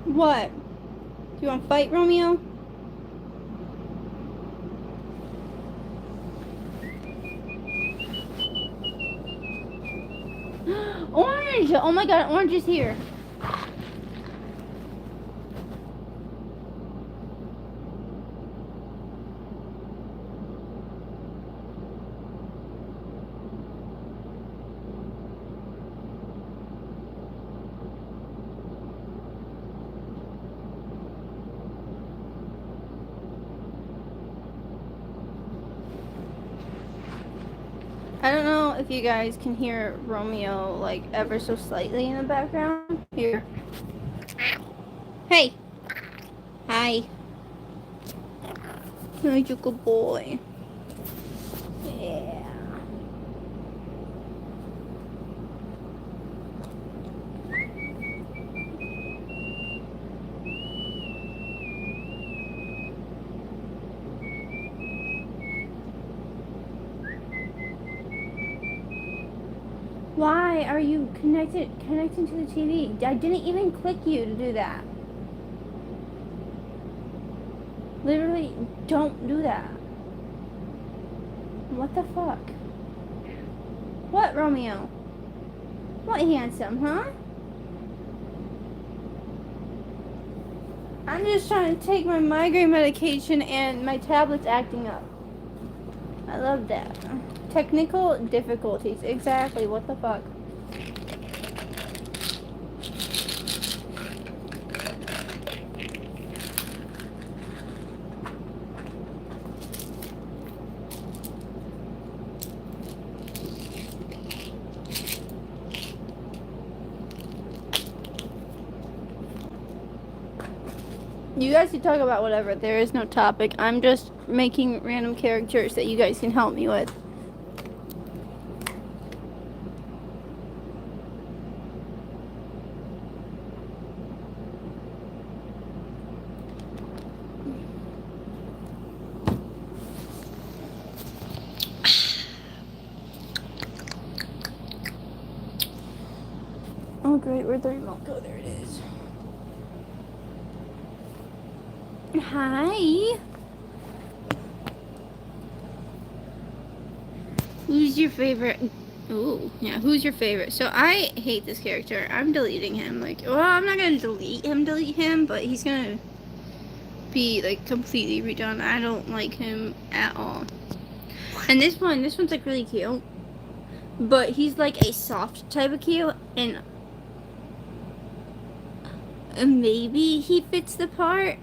What? Do you want to fight, Romeo? Orange! Oh my god, Orange is here. I don't know if you guys can hear Romeo like ever so slightly in the background. Here. Hey. Hi. You're a good boy. Yeah. Why are you connecting to the TV? I didn't even click you to do that. Literally, don't do that. What the fuck? What, Romeo? What, handsome, huh? I'm just trying to take my migraine medication and my tablet's acting up. I love that. Technical difficulties. Exactly. What the fuck? You guys can talk about whatever. There is no topic. I'm just making random characters that you guys can help me with. Oh great, where'd the remote go? There it is. Hi. Who's your favorite? Ooh, yeah, who's your favorite? So I hate this character. I'm deleting him. Like, well, I'm not gonna delete him, but he's gonna be like completely redone. I don't like him at all. And this one's like really cute. But he's like a soft type of cute, and maybe he fits the part.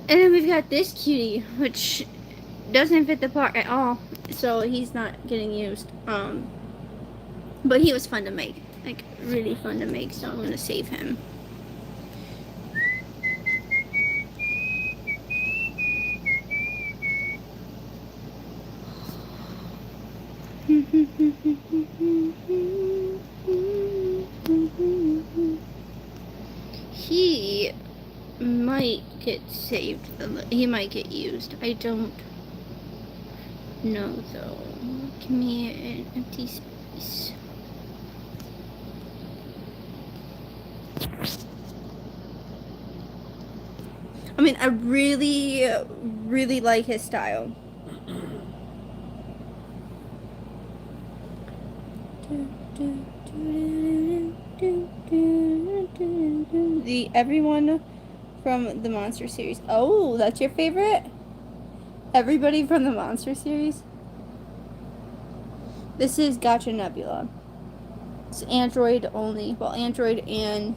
And then we've got this cutie, which doesn't fit the part at all, so he's not getting used. But he was fun to make, like really fun to make, so I'm gonna save him. He might get saved. He might get used. I don't know though. Give me an empty space. I mean, I really like his style. Everyone from the Monster series. Oh, that's your favorite? Everybody from the Monster series? This is Gotcha Nebula. It's Android only. Well, Android and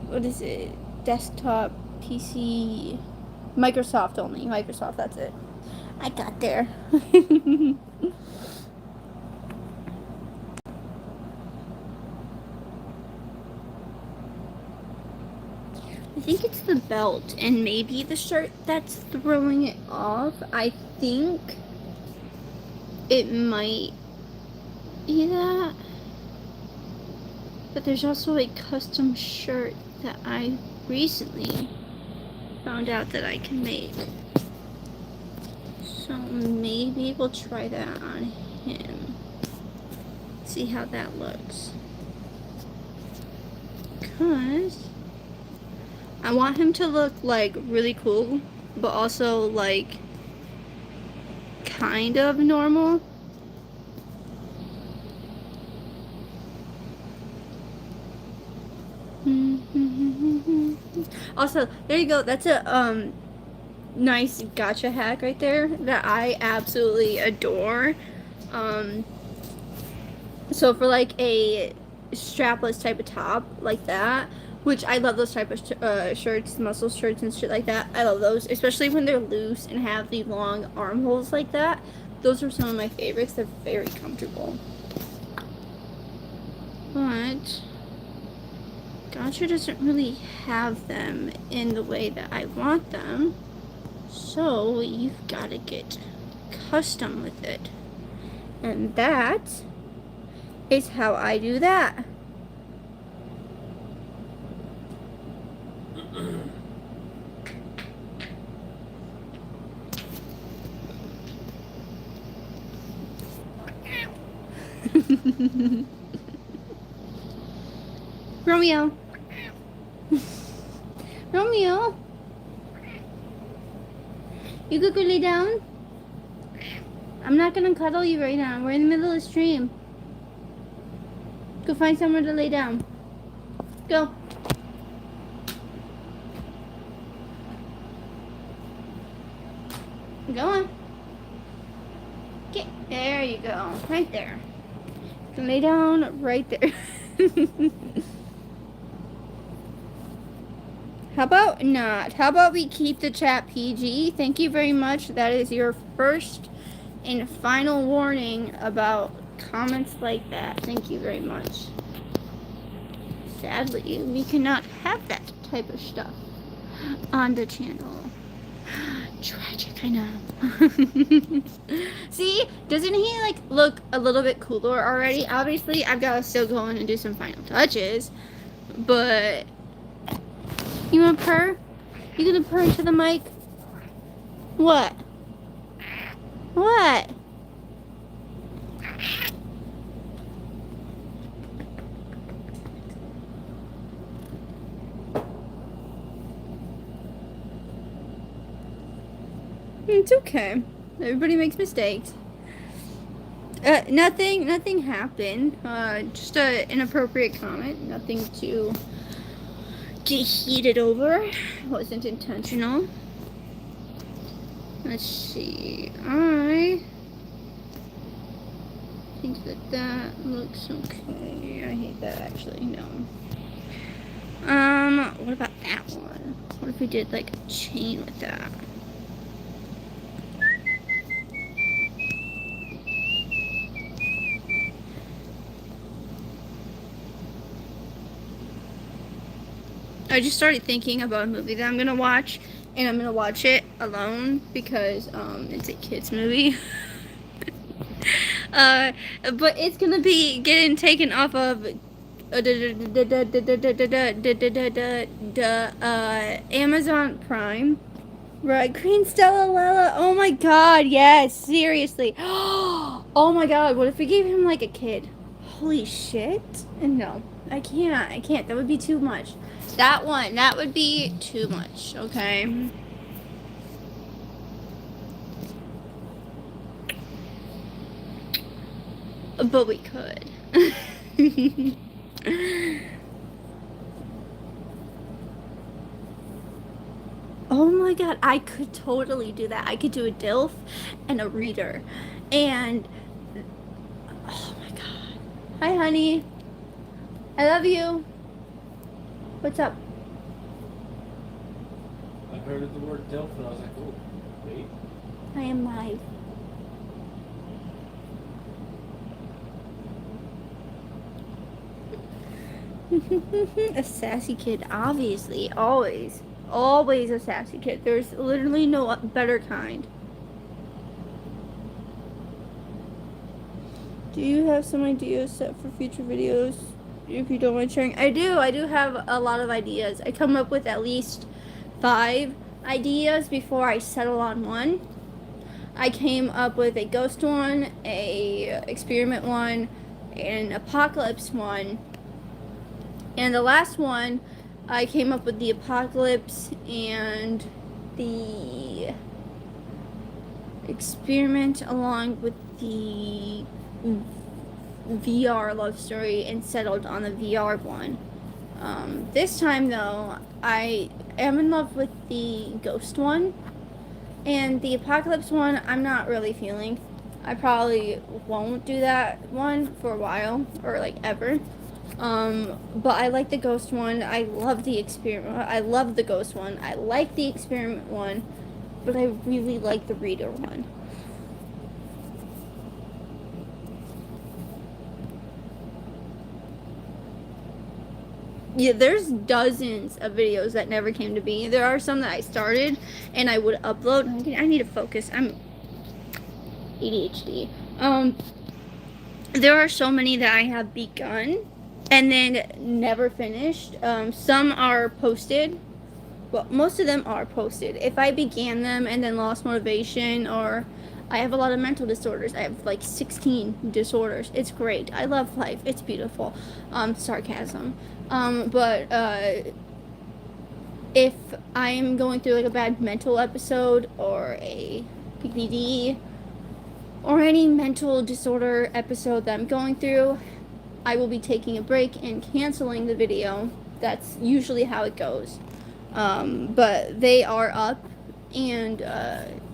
what is it? Desktop, PC, Microsoft only. Microsoft, that's it. I got there. I think it's the belt and maybe the shirt that's throwing it off. I think it might be that. But there's also a custom shirt that I recently found out that I can make. So maybe we'll try that on him. See how that looks. Because I want him to look like really cool, but also like kind of normal. Also, there you go. That's a nice gotcha hack right there that I absolutely adore. So for like a strapless type of top like that, which I love those type of shirts, muscle shirts and shit like that. I love those, especially when they're loose and have the long armholes like that. Those are some of my favorites. They're very comfortable. But gotcha doesn't really have them in the way that I want them. So you've got to get custom with it. And that is how I do that. Romeo. Romeo. You could go lay down? I'm not gonna cuddle you right now. We're in the middle of the stream. Go find somewhere to lay down. Go. Go on. Okay, there you go. Right there. You can lay down right there. How about not? How about we keep the chat PG? Thank you very much. That is your first and final warning about comments like that. Thank you very much. Sadly, we cannot have that type of stuff on the channel. Tragic, I know. See, doesn't he like look a little bit cooler already? Obviously, I've got to still go in and do some final touches, but you want to purr? You gonna purr into the mic? What? What? It's okay. Everybody makes mistakes. Nothing happened. Just an inappropriate comment. Nothing to get heated over. It wasn't intentional. Let's see. I think that looks okay. I hate that actually. No. What about that one? What if we did like a chain with that? I just started thinking about a movie that I'm gonna watch, and I'm gonna watch it alone because it's a kids movie. But it's gonna be getting taken off of Amazon Prime. Right, Green Stella Lella. Oh my god, yes, seriously. Oh my god, what if we gave him like a kid? Holy shit. No, I can't. That would be too much. That would be too much, okay? But we could. Oh my god, I could totally do that. I could do a DILF and a reader. And oh my god. Hi honey. I love you. What's up? I heard the word DILF and I was like, oh, wait. I am live. A sassy kid, obviously. Always a sassy kid. There's literally no better kind. Do you have some ideas set for future videos? if you don't mind sharing. I do have a lot of ideas. I come up with at least 5 ideas before I settle on one. I came up with a ghost one, a experiment one, an apocalypse one, and the last one I came up with the apocalypse and the experiment along with the VR love story and settled on the VR one. This time though, I am in love with the ghost one, and the apocalypse one I'm not really feeling. I probably won't do that one for a while, or like ever. But I like the ghost one. I love the experiment. I love the ghost one. I like the experiment one, but I really like the reader one. Yeah, there's dozens of videos that never came to be. There are some that I started and I would upload. I need to focus. I'm ADHD. There are so many that I have begun and then never finished. Some are posted. Well, most of them are posted. If I began them and then lost motivation, or I have a lot of mental disorders. I have like 16 disorders. It's great. I love life. It's beautiful. Sarcasm. But if I'm going through like a bad mental episode or a PPD or any mental disorder episode that I'm going through, I will be taking a break and canceling the video. That's usually how it goes. But they are up, and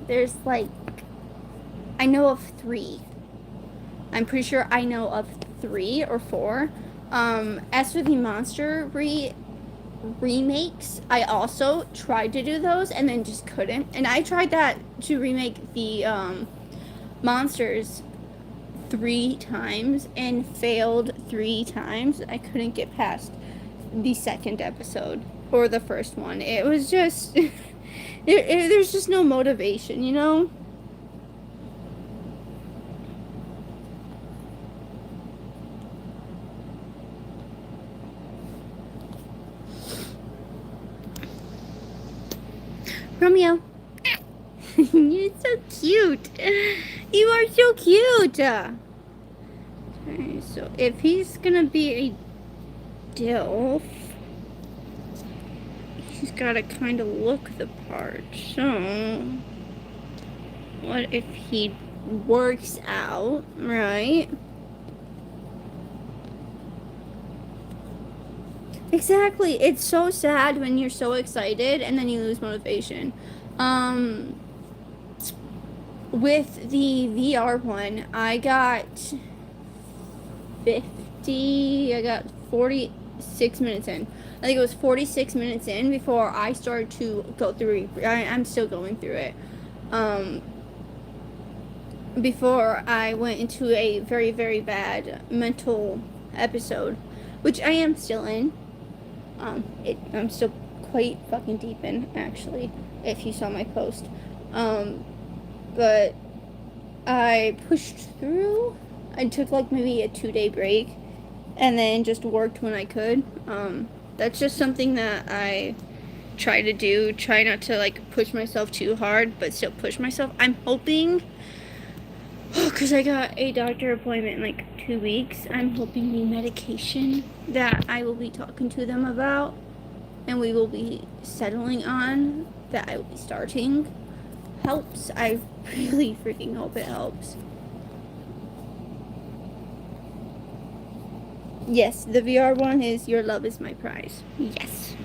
there's like, I know of 3. I'm pretty sure I know of 3 or 4. As for the monster remakes, I also tried to do those and then just couldn't. And I tried that to remake the monsters 3 times and failed 3 times. I couldn't get past the 2nd episode or the first one. It was just there's just no motivation, you know? Romeo. You're so cute. You are so cute. Okay, so if he's gonna be a DILF, he's gotta kind of look the part. So, what if he works out, right? Exactly. It's so sad when you're so excited and then you lose motivation. With the VR one, I got 46 minutes in. I think it was 46 minutes in before I started to go through. I'm still going through it. Before I went into a very, very bad mental episode, which I am still in. I'm still quite fucking deep in, actually, if you saw my post. But I pushed through. I took like maybe a 2-day break and then just worked when I could. That's just something that I try to do. Try not to like push myself too hard, but still push myself. I'm hoping, because I got a doctor appointment in like 2 weeks, I'm hoping the medication that I will be talking to them about and we will be settling on, that I will be starting, helps. I really freaking hope it helps. Yes, the VR one is Your Love Is My Prize. Yes.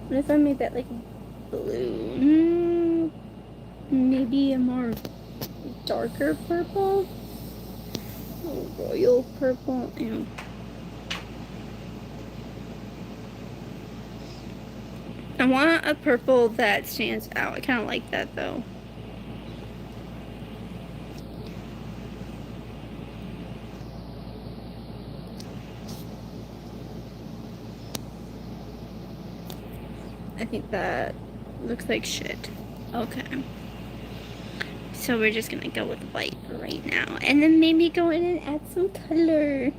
What if I made that like blue? Maybe a more darker purple? Oh, royal purple. Ew. I want a purple that stands out. I kind of like that though. I think that looks like shit. Okay. So we're just gonna go with white right now. And then maybe go in and add some color.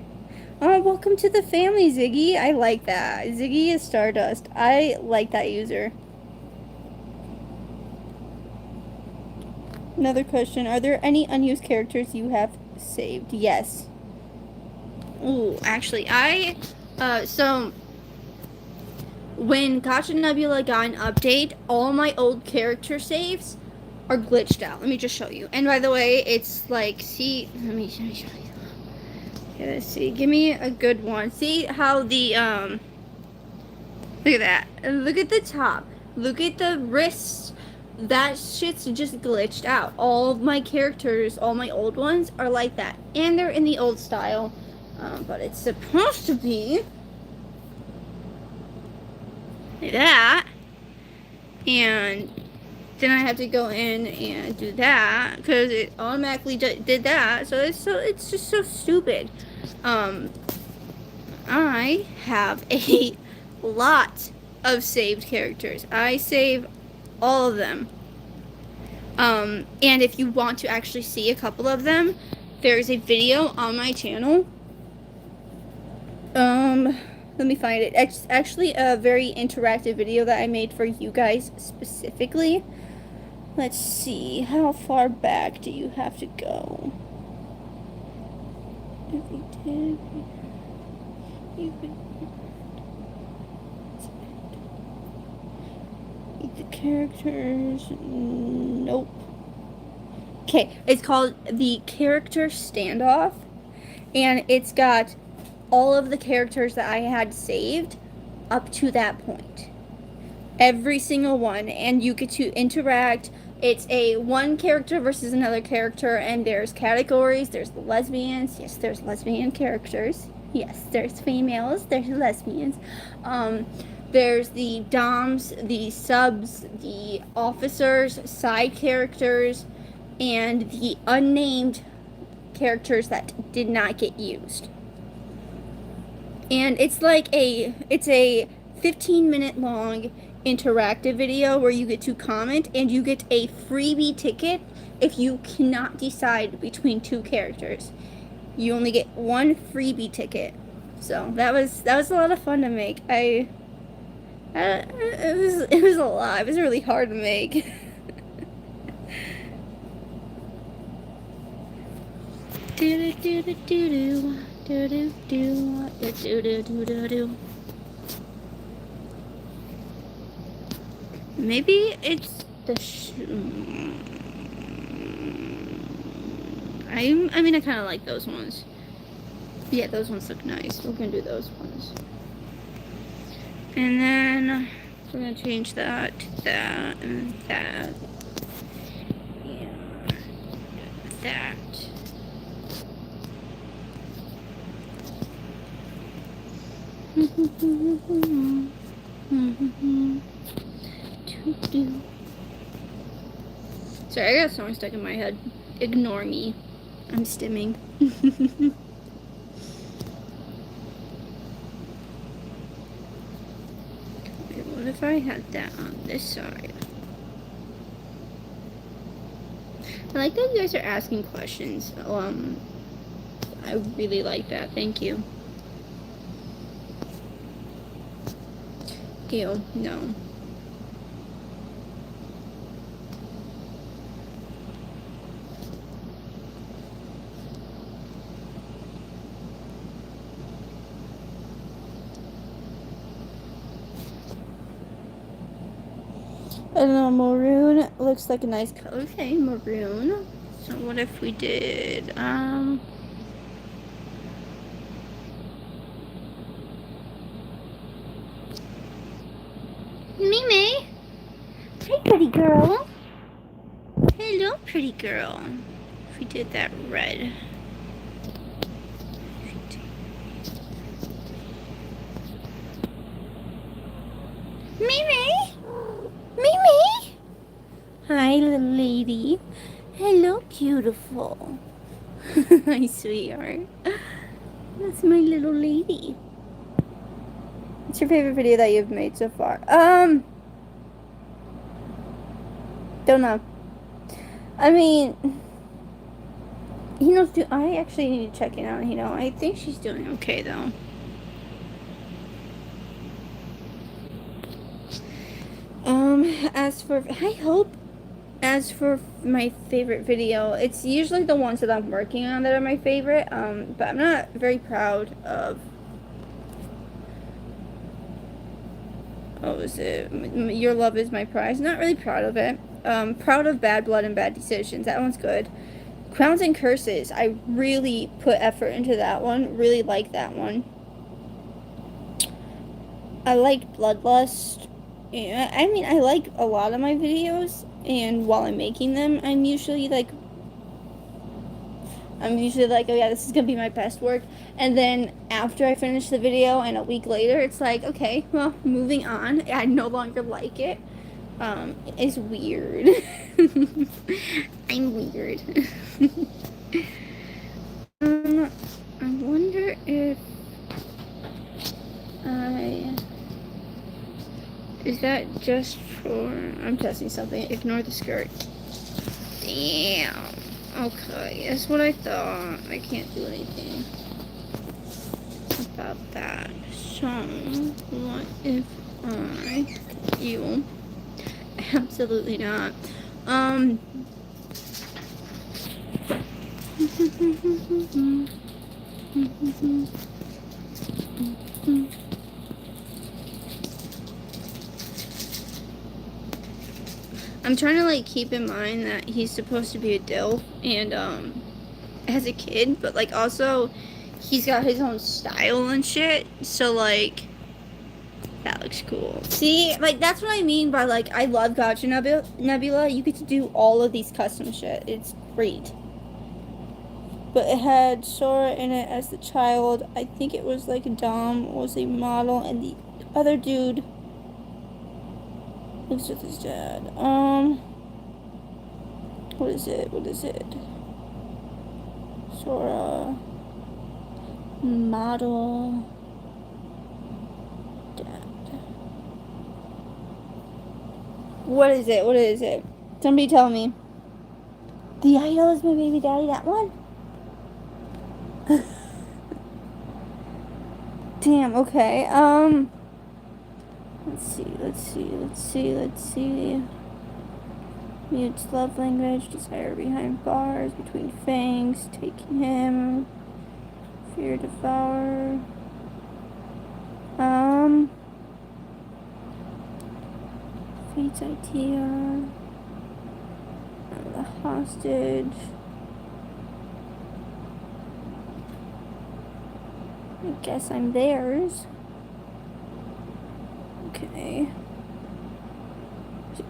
Oh, welcome to the family, Ziggy. I like that. Ziggy is Stardust. I like that user. Another question. Are there any unused characters you have saved? Yes. Ooh, actually, so when Gotcha Nebula got an update, all my old character saves are glitched out. Let me just show you. And by the way, it's like, see, let me show you. Okay, let's see. Give me a good one. See how the, look at that. Look at the top. Look at the wrists. That shit's just glitched out. All of my characters, all my old ones, are like that. And they're in the old style. But it's supposed to be like that. And then I have to go in and do that because it automatically did that. So it's just so stupid. I have a lot of saved characters. I save all of them. And if you want to actually see a couple of them, there's a video on my channel. Let me find it. It's actually a very interactive video that I made for you guys specifically. Let's see, how far back do you have to go? The characters, nope. Okay, it's called the Character Standoff, and it's got all of the characters that I had saved up to that point. Every single one, and you get to interact. It's a one character versus another character, and there's categories. There's the lesbians. Yes, there's lesbian characters. Yes, there's females. There's lesbians. There's the doms, the subs, the officers, side characters, and the unnamed characters that did not get used. And it's like a 15-minute long interactive video where you get to comment, and you get a freebie ticket if you cannot decide between two characters. You only get one freebie ticket. So that was a lot of fun to make. It was a lot. It was really hard to make. Do do do do do do do do do do do do. Maybe it's the I mean, I kind of like those ones. Yeah, those ones look nice. We're gonna do those ones. And then we're gonna change that to that and that. Yeah, that. Sorry, I got a song stuck in my head. Ignore me. I'm stimming. Okay, what if I had that on this side? I like that you guys are asking questions. I really like that. Thank you. Ew, no. I don't know, maroon looks like a nice color. Okay, maroon. So what if we did, Mimi! Hey, pretty girl. Hello, pretty girl. If we did that red. Mimi! Mimi! Hi, little lady. Hello, beautiful. Hi, sweetheart. That's my little lady. What's your favorite video that you've made so far? Don't know. I mean, Hino's I actually need to check in on Hino. I think she's doing okay though. As for my favorite video, it's usually the ones that I'm working on that are my favorite. But I'm not very proud of. Oh, is it Your Love Is My Prize? Not really proud of it. Proud of Bad Blood and Bad Decisions. That one's good. Crowns and Curses. I really put effort into that one. Really like that one. I like Bloodlust. Yeah, I mean, I like a lot of my videos, and while I'm making them, I'm usually like, oh yeah, this is gonna be my best work. And then after I finish the video, and a week later, it's like, okay, well, moving on. I no longer like it. It's weird. I'm weird. I wonder if is that just for, I'm testing something, ignore the skirt. Damn. Okay, that's what I thought. I can't do anything about that. So, what if you, absolutely not. I'm trying to like keep in mind that he's supposed to be a DILF and as a kid, but like also he's got his own style and shit. So like that looks cool. See, like that's what I mean by like I love Gotcha Nebula. You get to do all of these custom shit. It's great. But it had Sora in it as the child. I think it was like Dom was a model and the other dude lives with his dad. What is it? Sora model dad. What is it? Somebody tell me. The Idol is my baby daddy, that one? Damn, okay. Let's see. Mute's love language, desire behind bars, between fangs, taking him, fear devour. Fate's idea, the hostage. I guess I'm theirs. Okay. There's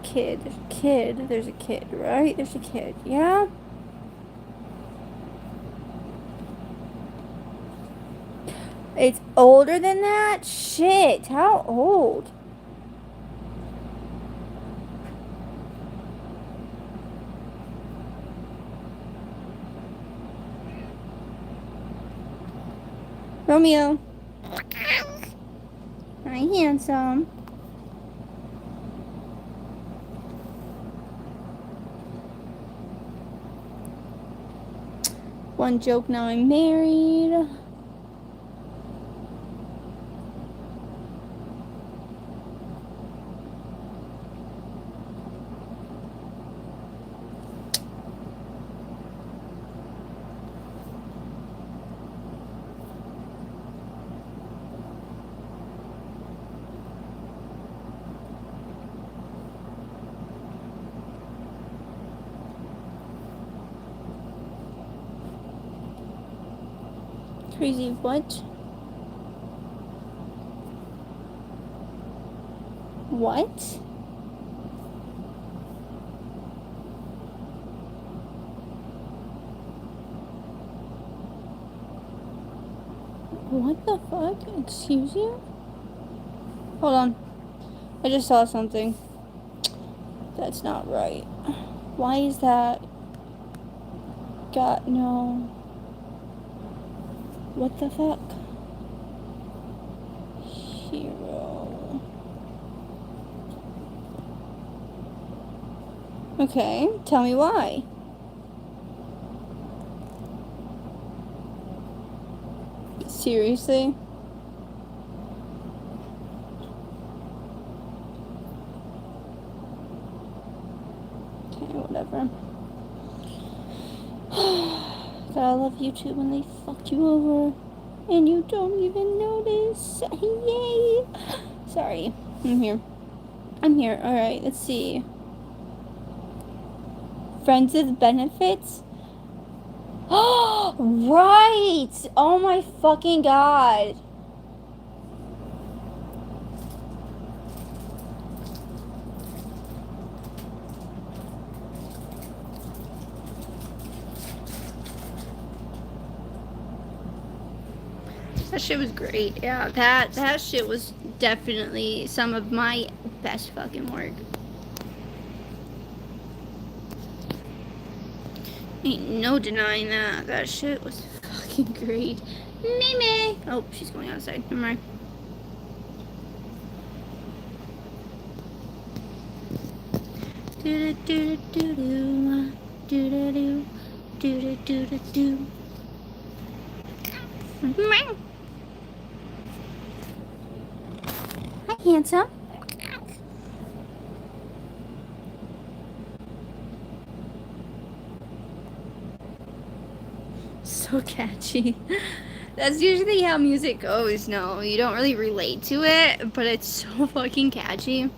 a kid, right? There's a kid, yeah? It's older than that? Shit, how old? Romeo. Hi, handsome. One joke, now I'm married. Crazy what? What? What the fuck? Excuse you? Hold on. I just saw something. That's not right. Why is that? God, no. What the fuck? Hero. Okay, tell me why. Seriously? Okay, whatever. God, I love YouTube when they fuck you over and you don't even notice. Yay! Sorry. I'm here. Alright, let's see. Friends with benefits? Oh, right! Oh my fucking god. That shit was great. Yeah, that shit was definitely some of my best fucking work. Ain't no denying that. That shit was fucking great. Mimi! Oh, she's going outside. Never mind. Do do do do do do do do do do do. Hi, handsome. So catchy. That's usually how music goes. No, you don't really relate to it, but it's so fucking catchy.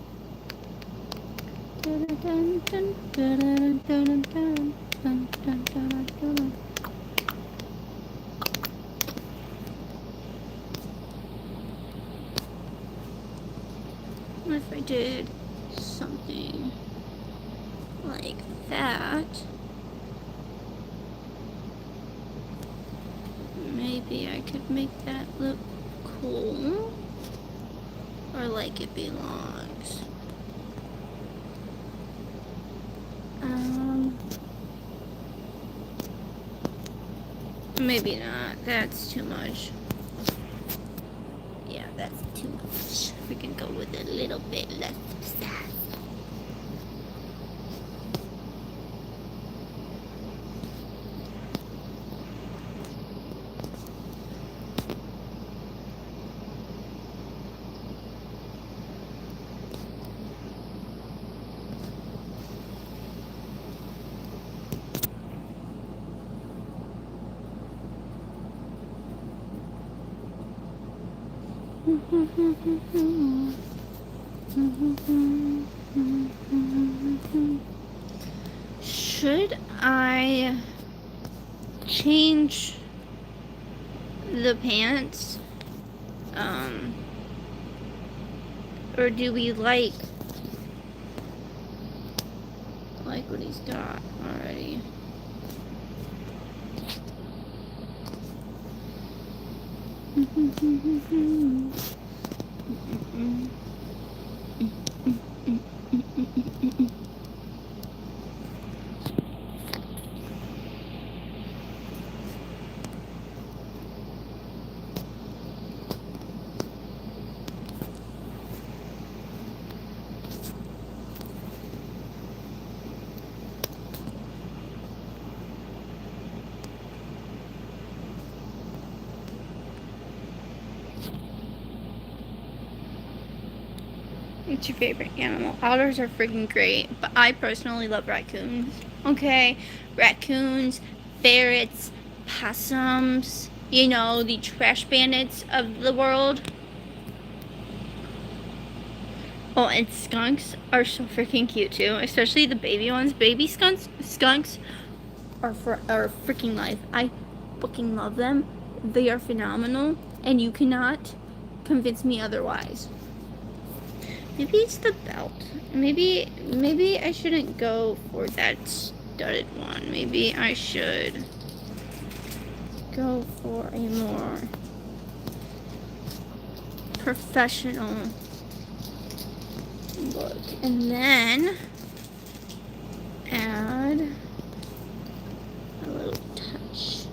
What if I did something like that? Maybe I could make that look cool, or like it belongs. Maybe not. That's too much. Yeah, that's too much. We can go with a little bit less sass. Should I change the pants? Or do we like what he's got already? What's your favorite animal? Otters are freaking great, but I personally love raccoons. Okay? Raccoons, ferrets, possums, you know, the trash bandits of the world. Oh, and skunks are so freaking cute too, especially the baby ones. Baby skunks are freaking life. I fucking love them. They are phenomenal, and you cannot convince me otherwise. Maybe it's the belt. Maybe I shouldn't go for that studded one. Maybe I should go for a more professional look. And then add a little touch.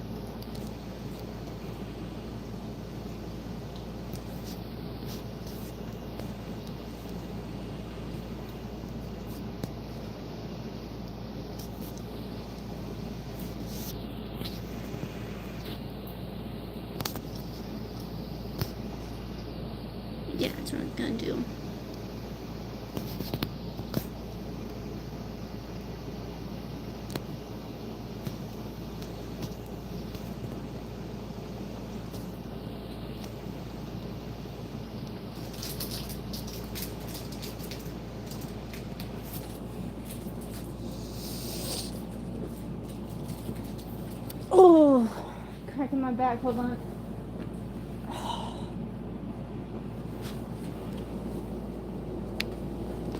backpack in my bag. Hold on.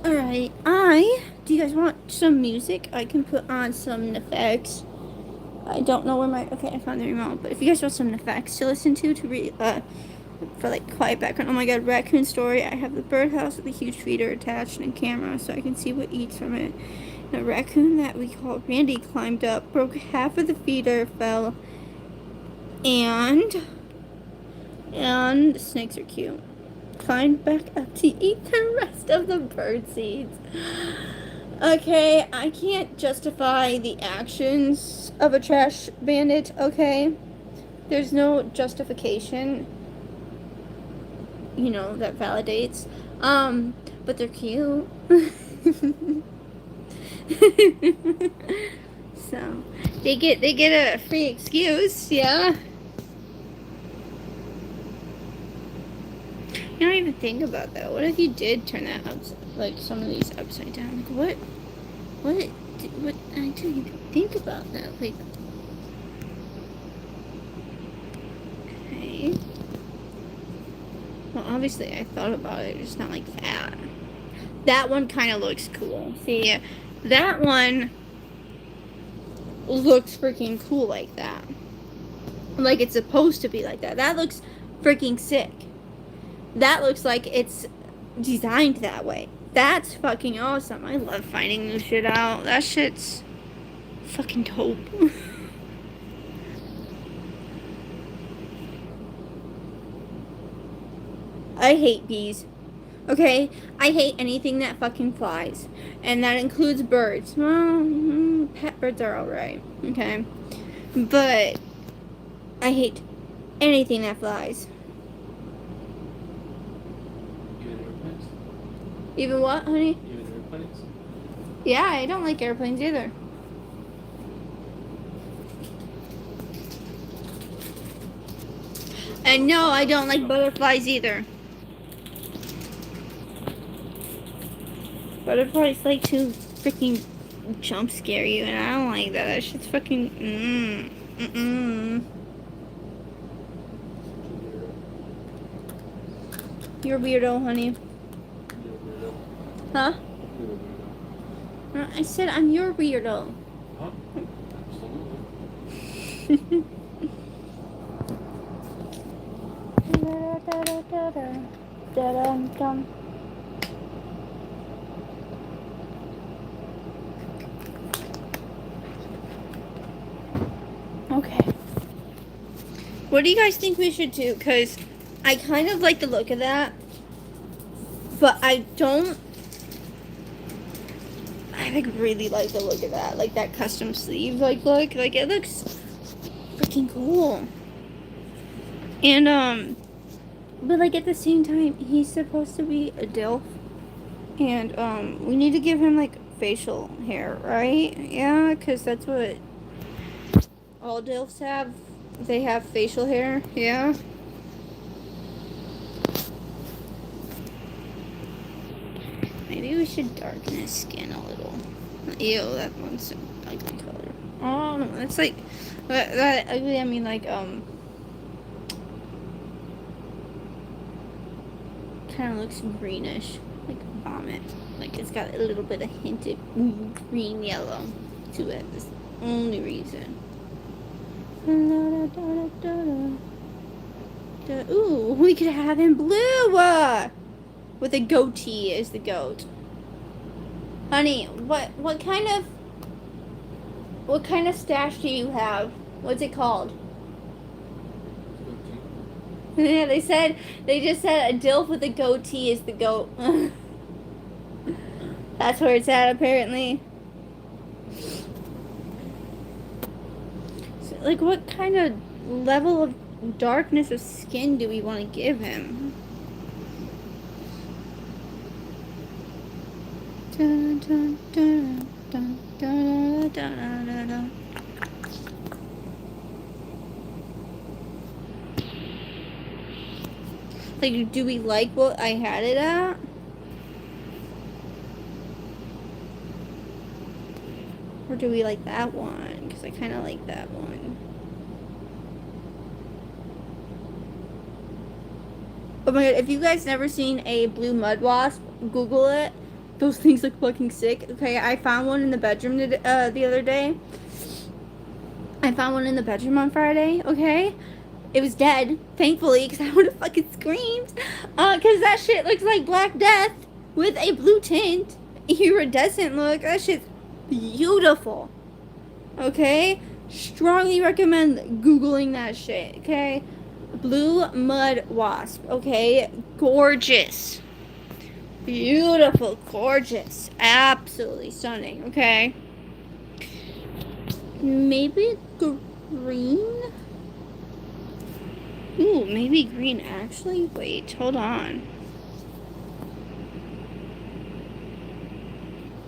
Alright, do you guys want some music? I can put on some effects. I don't know where my, okay, I found the remote, but if you guys want some effects to listen to for like quiet background. Oh my god, raccoon story. I have the birdhouse with a huge feeder attached and camera so I can see what eats from it. And a raccoon that we call Randy climbed up, broke half of the feeder, fell, and the snakes are cute. Climbed back up to eat the rest of the bird seeds. Okay, I can't justify the actions of a trash bandit, okay? There's no justification, you know, that validates. But they're cute. So, they get a free excuse, yeah? You don't even think about that. What if you did turn that like some of these upside down? Like what? I didn't even think about that. Like, okay. Well, obviously I thought about it, just not like that. That one kind of looks cool. See, that one looks freaking cool like that. Like it's supposed to be like that. That looks freaking sick. That looks like it's designed that way. That's fucking awesome. I love finding new shit out. That shit's fucking dope. I hate bees. Okay? I hate anything that fucking flies. And that includes birds. Well, pet birds are alright. Okay? But I hate anything that flies. Even what, honey? Even airplanes? Yeah, I don't like airplanes either. And no, I don't like butterflies either. Butterflies like to freaking jump scare you, and I don't like that. That shit's fucking You're a weirdo, honey. Huh? I said I'm your weirdo. Huh? Absolutely. Okay. What do you guys think we should do? Because I kind of like the look of that, but I don't. I like really like the look of that, like that custom sleeve like look. Like it looks freaking cool. And but like at the same time, he's supposed to be a DILF, and we need to give him like facial hair, right? Yeah, because that's what all DILFs have. They have facial hair, yeah. Maybe we should darken his skin a little. Ew, that one's an ugly color. Oh, it's like that ugly. I mean, like kind of looks greenish, like vomit. Like it's got a little bit of hint of green yellow to it. That's the only reason. Ooh, we could have him blue with a goatee as the goat. Honey, what kind of stash do you have? What's it called? Yeah, they just said a DILF with a goatee is the goat. That's where it's at, apparently. So, like, what kind of level of darkness of skin do we want to give him? Dun, dun, dun, dun, dun, dun, dun, dun, dun. Like, do we like what I had it at? Or do we like that one? Because I kind of like that one. Oh my god, if you guys never seen a blue mud wasp, Google it. Those things look fucking sick. Okay, I found one in the bedroom the other day. I found one in the bedroom on Friday, okay? It was dead, thankfully, because I would have fucking screamed. Because that shit looks like Black Death with a blue tint. Iridescent look. That shit's beautiful. Okay? Strongly recommend Googling that shit, okay? Blue mud wasp, okay? Gorgeous. Beautiful, gorgeous. Absolutely stunning, okay? Maybe green? Ooh, maybe green actually? Wait, hold on.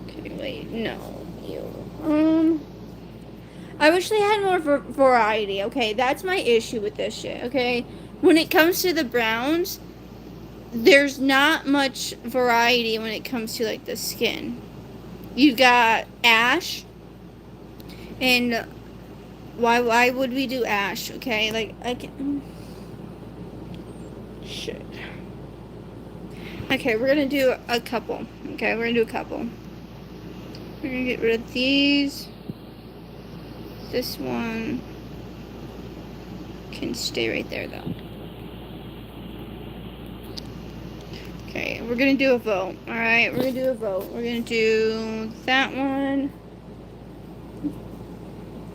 Okay, wait, no. Ew. I wish they had more variety, okay? That's my issue with this shit, okay? When it comes to the browns, there's not much variety when it comes to, like, the skin. You got ash, and why would we do ash, okay? Like, I can... Shit. Okay, we're gonna do a couple. Okay, we're gonna do a couple. We're gonna get rid of these. This one can stay right there, though. Okay, we're gonna do a vote. Alright, we're gonna do a vote. We're gonna do that one.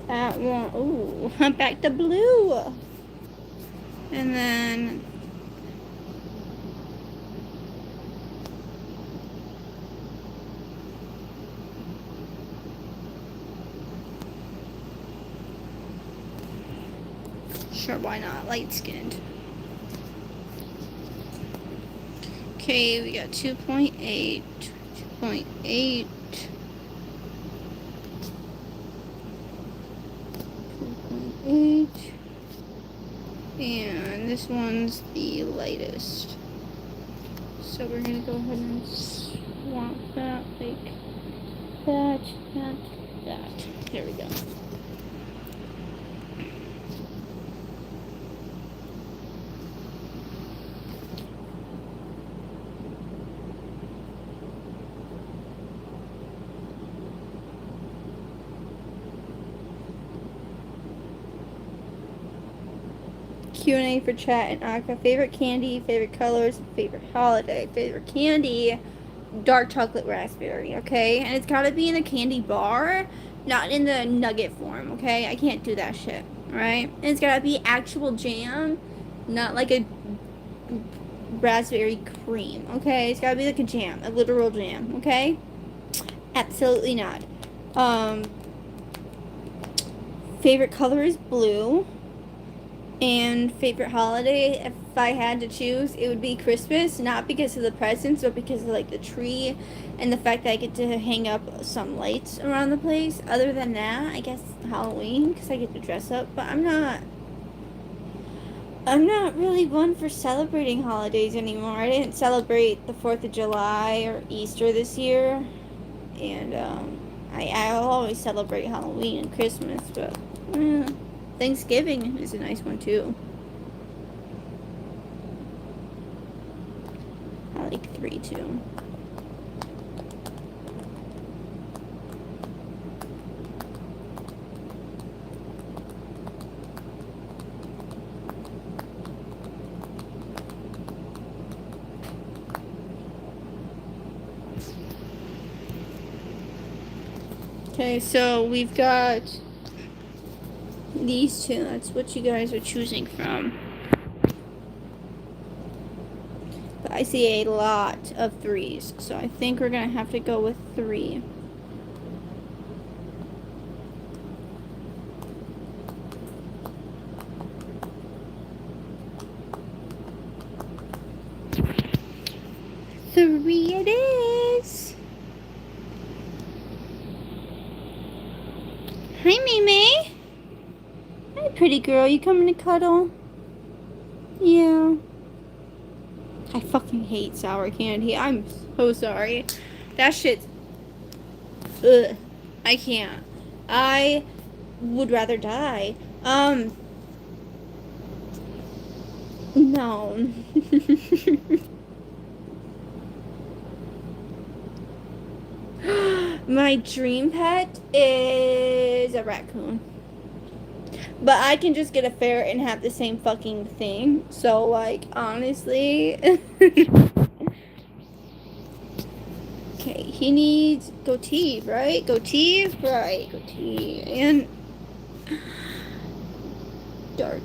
That one. Ooh, back to blue. And then... Sure, why not? Light-skinned. Okay, we got 2.8, 2.8, 2.8, and this one's the lightest. So we're gonna go ahead and swap that like that. There we go. Q&A for chat and Aka. Favorite candy, favorite colors, favorite holiday. Favorite candy, dark chocolate raspberry, okay? And it's gotta be in a candy bar, not in the nugget form, okay? I can't do that shit, alright? And it's gotta be actual jam, not like a raspberry cream, okay? It's gotta be like a jam, a literal jam, okay? Absolutely not. Favorite color is blue. And favorite holiday, if I had to choose, it would be Christmas. Not because of the presents, but because of like the tree and the fact that I get to hang up some lights around the place. Other than that, I guess Halloween, because I get to dress up. But I'm not really one for celebrating holidays anymore. I didn't celebrate the 4th of July or Easter this year. And I'll always celebrate Halloween and Christmas, but Thanksgiving is a nice one too. I like 3 too. Okay, so we've got these two. That's what you guys are choosing from. But I see a lot of 3s, so I think we're gonna have to go with 3. Three it is. Hi, Mimi. Hi, pretty girl. You coming to cuddle? Yeah. I fucking hate sour candy. I'm so sorry. That shit's... Ugh. I can't. I would rather die. No. My dream pet is a raccoon. But I can just get a ferret and have the same fucking thing. So, like, honestly. Okay, he needs goatee, right? Goatee? Right, goatee. And darker.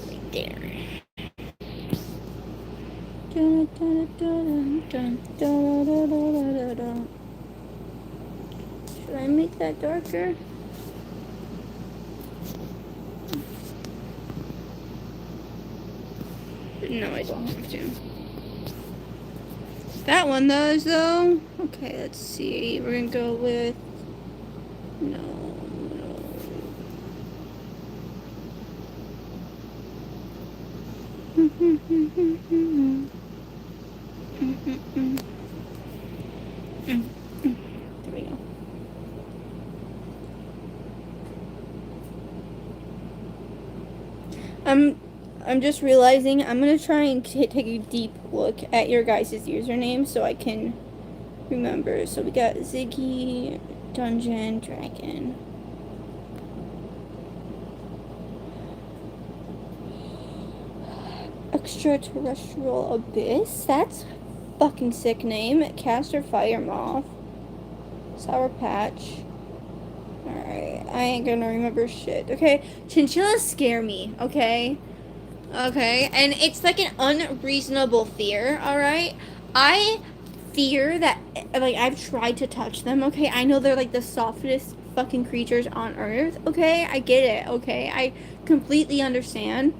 Right there. Dun, dun, dun, dun, dun, dun, dun, dun, dun. Should I make that darker? No, I don't have to. That one does, though. Okay, let's see. We're gonna go with... No, no. There we go. I'm just realizing I'm gonna try and take a deep look at your guys' username so I can remember. So we got Ziggy, Dungeon, Dragon. Extraterrestrial Abyss. That's a fucking sick name. Caster Fire Moth. Sour Patch. Alright, I ain't gonna remember shit. Okay, chinchillas scare me, okay? Okay, and it's like an unreasonable fear, alright? I fear that, like, I've tried to touch them, okay? I know they're like the softest fucking creatures on earth, okay? I get it, okay? I completely understand.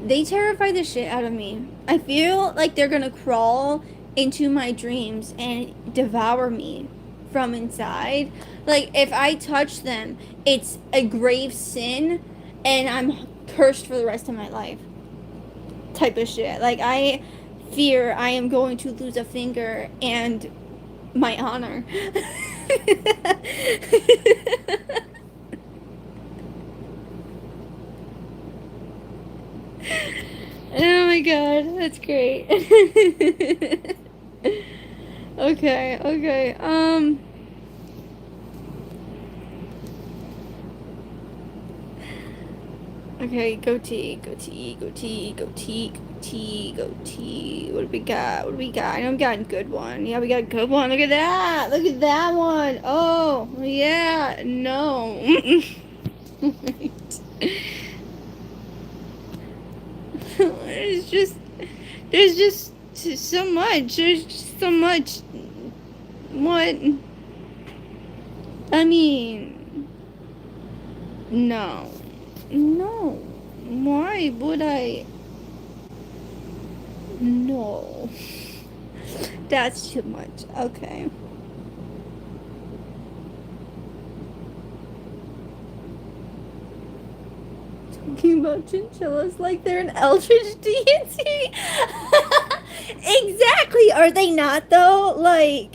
They terrify the shit out of me. I feel like they're gonna crawl into my dreams and devour me from inside. Like, if I touch them, it's a grave sin and I'm cursed for the rest of my life. Type of shit. Like, I fear I am going to lose a finger and my honor. Oh my god, that's great. Okay. Okay, goatee. What do we got? I know we got a good one. Yeah, we got a good one. Look at that one. Oh, yeah. No. There's just so much. There's just so much. What? I mean, no. Why would I? No. That's too much. Okay. Talking about chinchillas like they're an eldritch deity. Exactly. Are they not though? Like.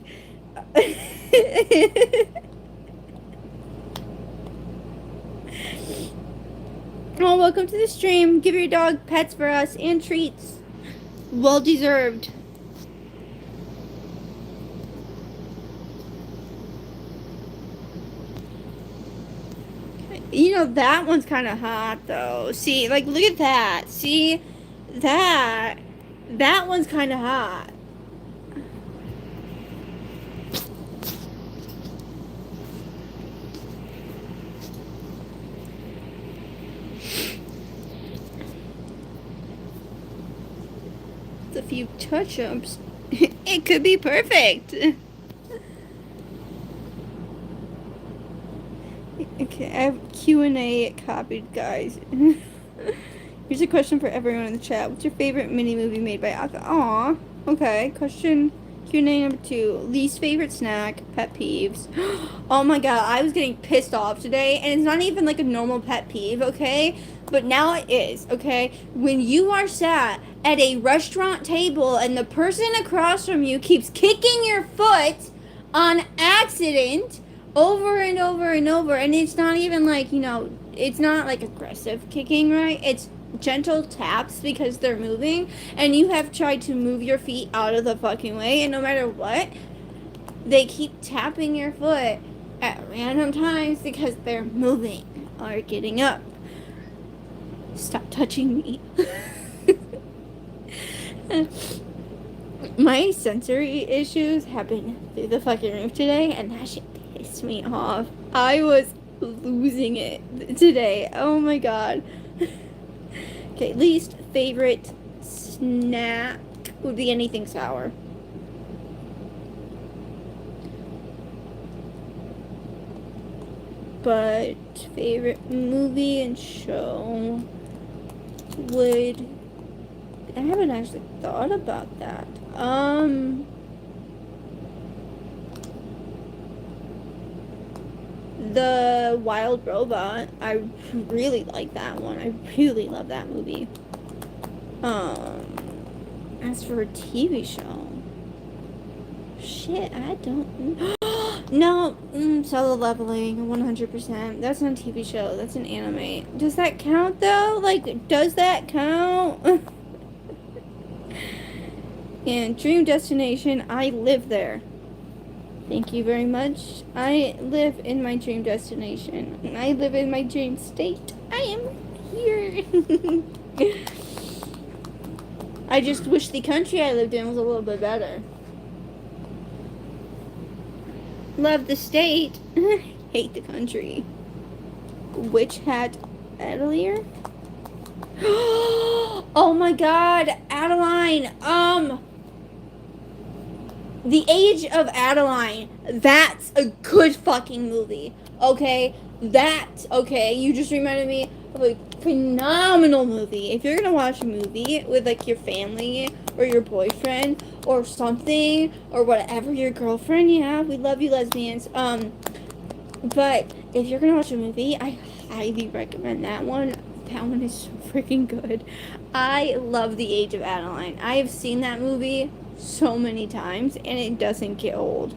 Oh, welcome to the stream. Give your dog pets for us and treats. Well deserved. You know, that one's kind of hot, though. See, like, look at that. See? That one's kind of hot. A few touch-ups. It could be perfect. Okay, I have Q&A copied, guys. Here's a question for everyone in the chat. What's your favorite mini-movie made by Aka? Aw, okay. Question Q&A number 2. Least favorite snack, pet peeves. Oh my god, I was getting pissed off today, and it's not even like a normal pet peeve, okay? But now it is, okay? When you are sat at a restaurant table and the person across from you keeps kicking your foot on accident over and over and over, and it's not even like, you know, it's not like aggressive kicking, right? It's gentle taps because they're moving, and you have tried to move your feet out of the fucking way, and no matter what, they keep tapping your foot at random times because they're moving or getting up. Stop touching me. My sensory issues have been through the fucking roof today, and that shit pissed me off. I was losing it today. Oh my god. Okay, least favorite snack would be anything sour. But favorite movie and show would... I haven't actually thought about that. The Wild Robot. I really like that one. I really love that movie. As for a TV show, shit, I don't. No, Solo Leveling, 100%. That's not a TV show. That's an anime. Does that count though? Like, does that count? And Dream Destination, I live there. Thank you very much. I live in my dream destination. I live in my dream state. I am here. I just wish the country I lived in was a little bit better. Love the state. Hate the country. Witch Hat Atelier? Oh my god, Adeline. The Age of Adeline. That's a good fucking movie. Okay? Okay, you just reminded me of a phenomenal movie. If you're gonna watch a movie with like your family or your boyfriend or something or whatever, your girlfriend, yeah, we love you lesbians. But if you're gonna watch a movie, I highly recommend that one. That one is so freaking good. I love The Age of Adeline. I have seen that movie so many times, and it doesn't get old.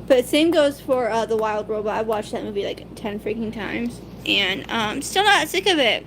But same goes for The Wild Robot. I watched that movie like 10 freaking times, and still not sick of it.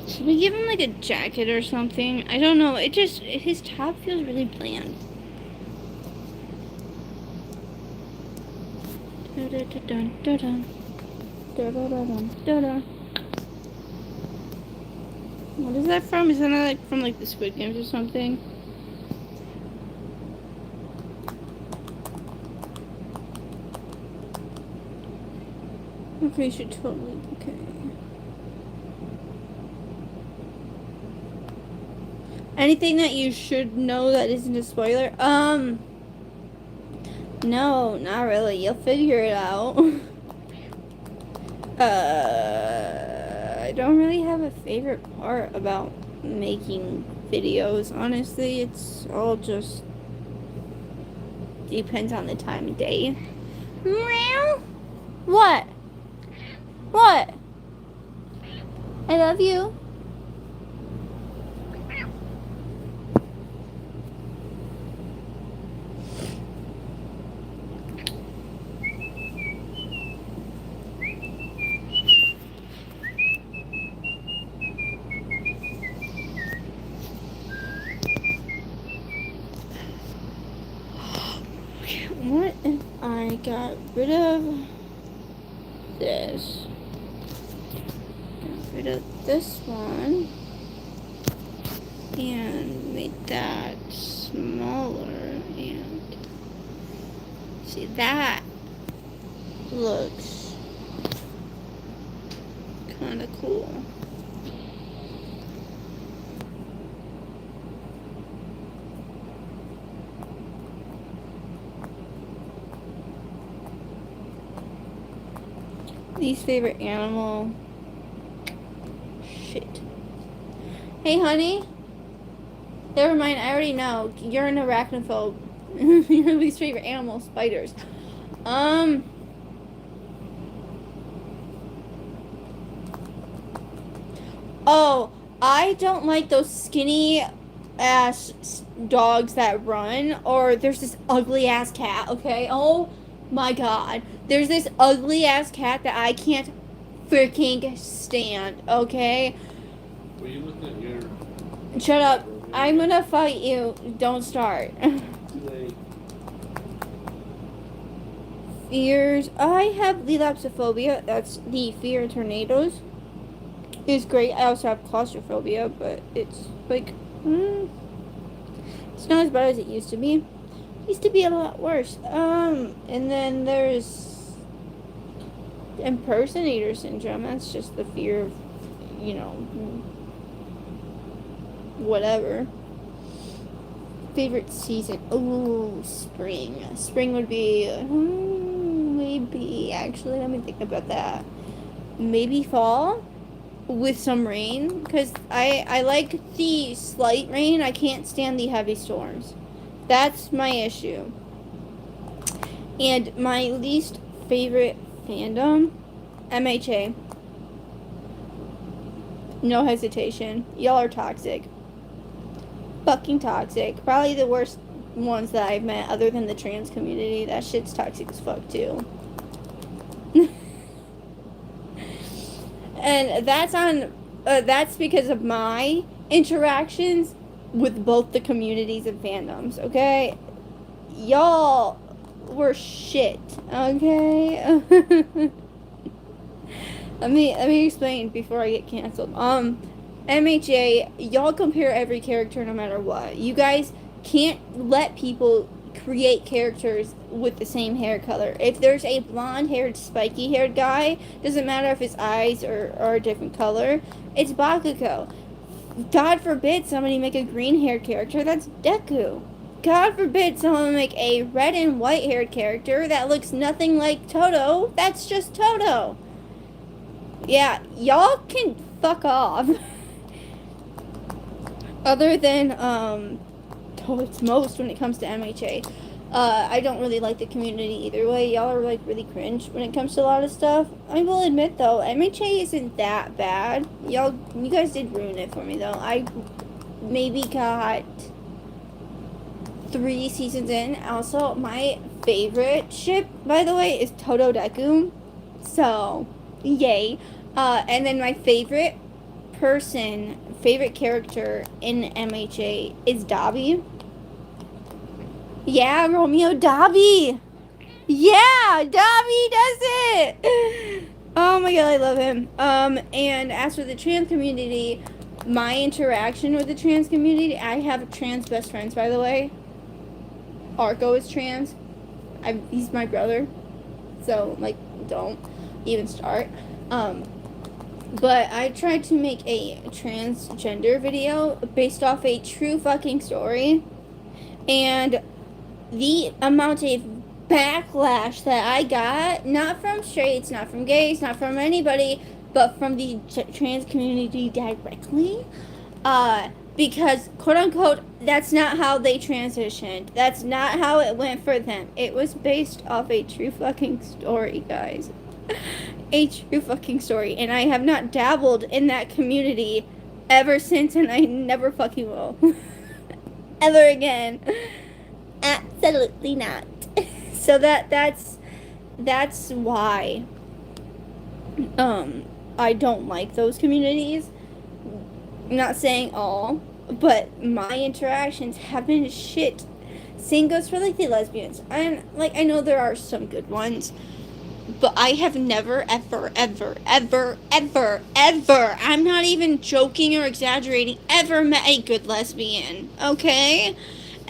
Should we give him like a jacket or something? I don't know. His top feels really bland. What is that from? Is that like from like the Squid Games or something? Okay, you should totally, okay. Anything that you should know that isn't a spoiler? No, not really. You'll figure it out. I don't really have a favorite part about making videos. Honestly, it's all just depends on the time of day. Meow. What? What? I love you. What if I got rid of this? Got rid of this one and made that smaller, and see, that looks kind of cool. Least favorite animal. Shit. Hey, honey. Never mind, I already know. You're an arachnophobe. Your least favorite animal, spiders. Oh, I don't like those skinny ass dogs that run, or there's this ugly ass cat, okay? Oh my god. There's this ugly ass cat that I can't freaking stand, okay? Were you looking at your... Shut up. I'm gonna fight you. Don't start. Too late. Fears. I have lelapsophobia. That's the fear of tornadoes. It's great. I also have claustrophobia, but it's like, it's not as bad as it used to be. It used to be a lot worse. And then there's impersonator syndrome. That's just the fear of, you know, whatever. Favorite season? Ooh, spring. Spring would be, maybe, actually, let me think about that. Maybe fall with some rain, because I like the slight rain. I can't stand the heavy storms. That's my issue. And my least favorite fandom, MHA. No hesitation. Y'all are toxic. Fucking toxic. Probably the worst ones that I've met other than the trans community. That shit's toxic as fuck too. And that's because of my interactions with both the communities and fandoms, okay? Y'all were shit, okay? Let me explain before I get canceled. MHA, y'all compare every character no matter what. You guys can't let people create characters with the same hair color. If there's a blonde-haired, spiky-haired guy, doesn't matter if his eyes are a different color, it's Bakugo. God forbid somebody make a green-haired character, that's Deku. God forbid someone make a red and white-haired character that looks nothing like Toto, that's just Toto. Yeah, y'all can fuck off. Other than, it's most when it comes to MHA. I don't really like the community either way. Y'all are like really cringe when it comes to a lot of stuff. I will admit though, MHA isn't that bad. You guys did ruin it for me though. I maybe got 3 seasons in. Also, my favorite ship, by the way, is Toto Deku. So, yay. And then my favorite character in MHA is Dabi. Yeah, Romeo Dabi. Yeah, Dabi does it. Oh my god, I love him. And as for the trans community, my interaction with the trans community, I have trans best friends, by the way. Arco is trans. He's my brother. So, like, don't even start. But I tried to make a transgender video based off a true fucking story. And the amount of backlash that I got, not from straights, not from gays, not from anybody, but from the trans community directly, because, quote-unquote, that's not how they transitioned. That's not how it went for them. It was based off a true fucking story, guys. A true fucking story. And I have not dabbled in that community ever since, and I never fucking will. Ever again. Absolutely not. So that's why I don't like those communities. I'm not saying all, but my interactions have been shit. Same goes for like the lesbians. And like I know there are some good ones, but I have never ever I'm not even joking or exaggerating, ever met a good lesbian, okay?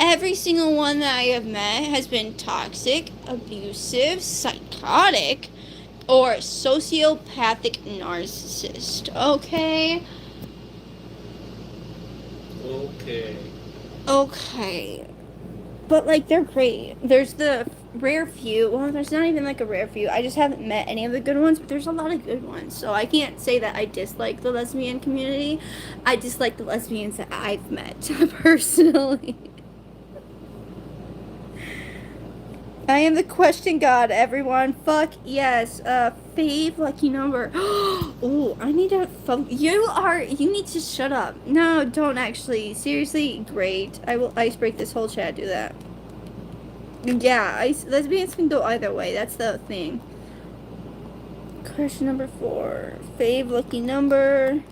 Every single one that I have met has been toxic, abusive, psychotic, or sociopathic narcissist, okay? Okay. Okay. but like they're great. There's the rare few. Well, there's not even like a rare few. I just haven't met any of the good ones, but there's a lot of good ones. So I can't say that I dislike the lesbian community. I dislike the lesbians that I've met personally. I am the question god, everyone. Fuck yes. Fave lucky number. Oh, I need to. You need to shut up. No, don't actually. Seriously, great. I will ice break this whole chat. Do that. Yeah, lesbians can go either way. That's the thing. Question number 4. Fave lucky number.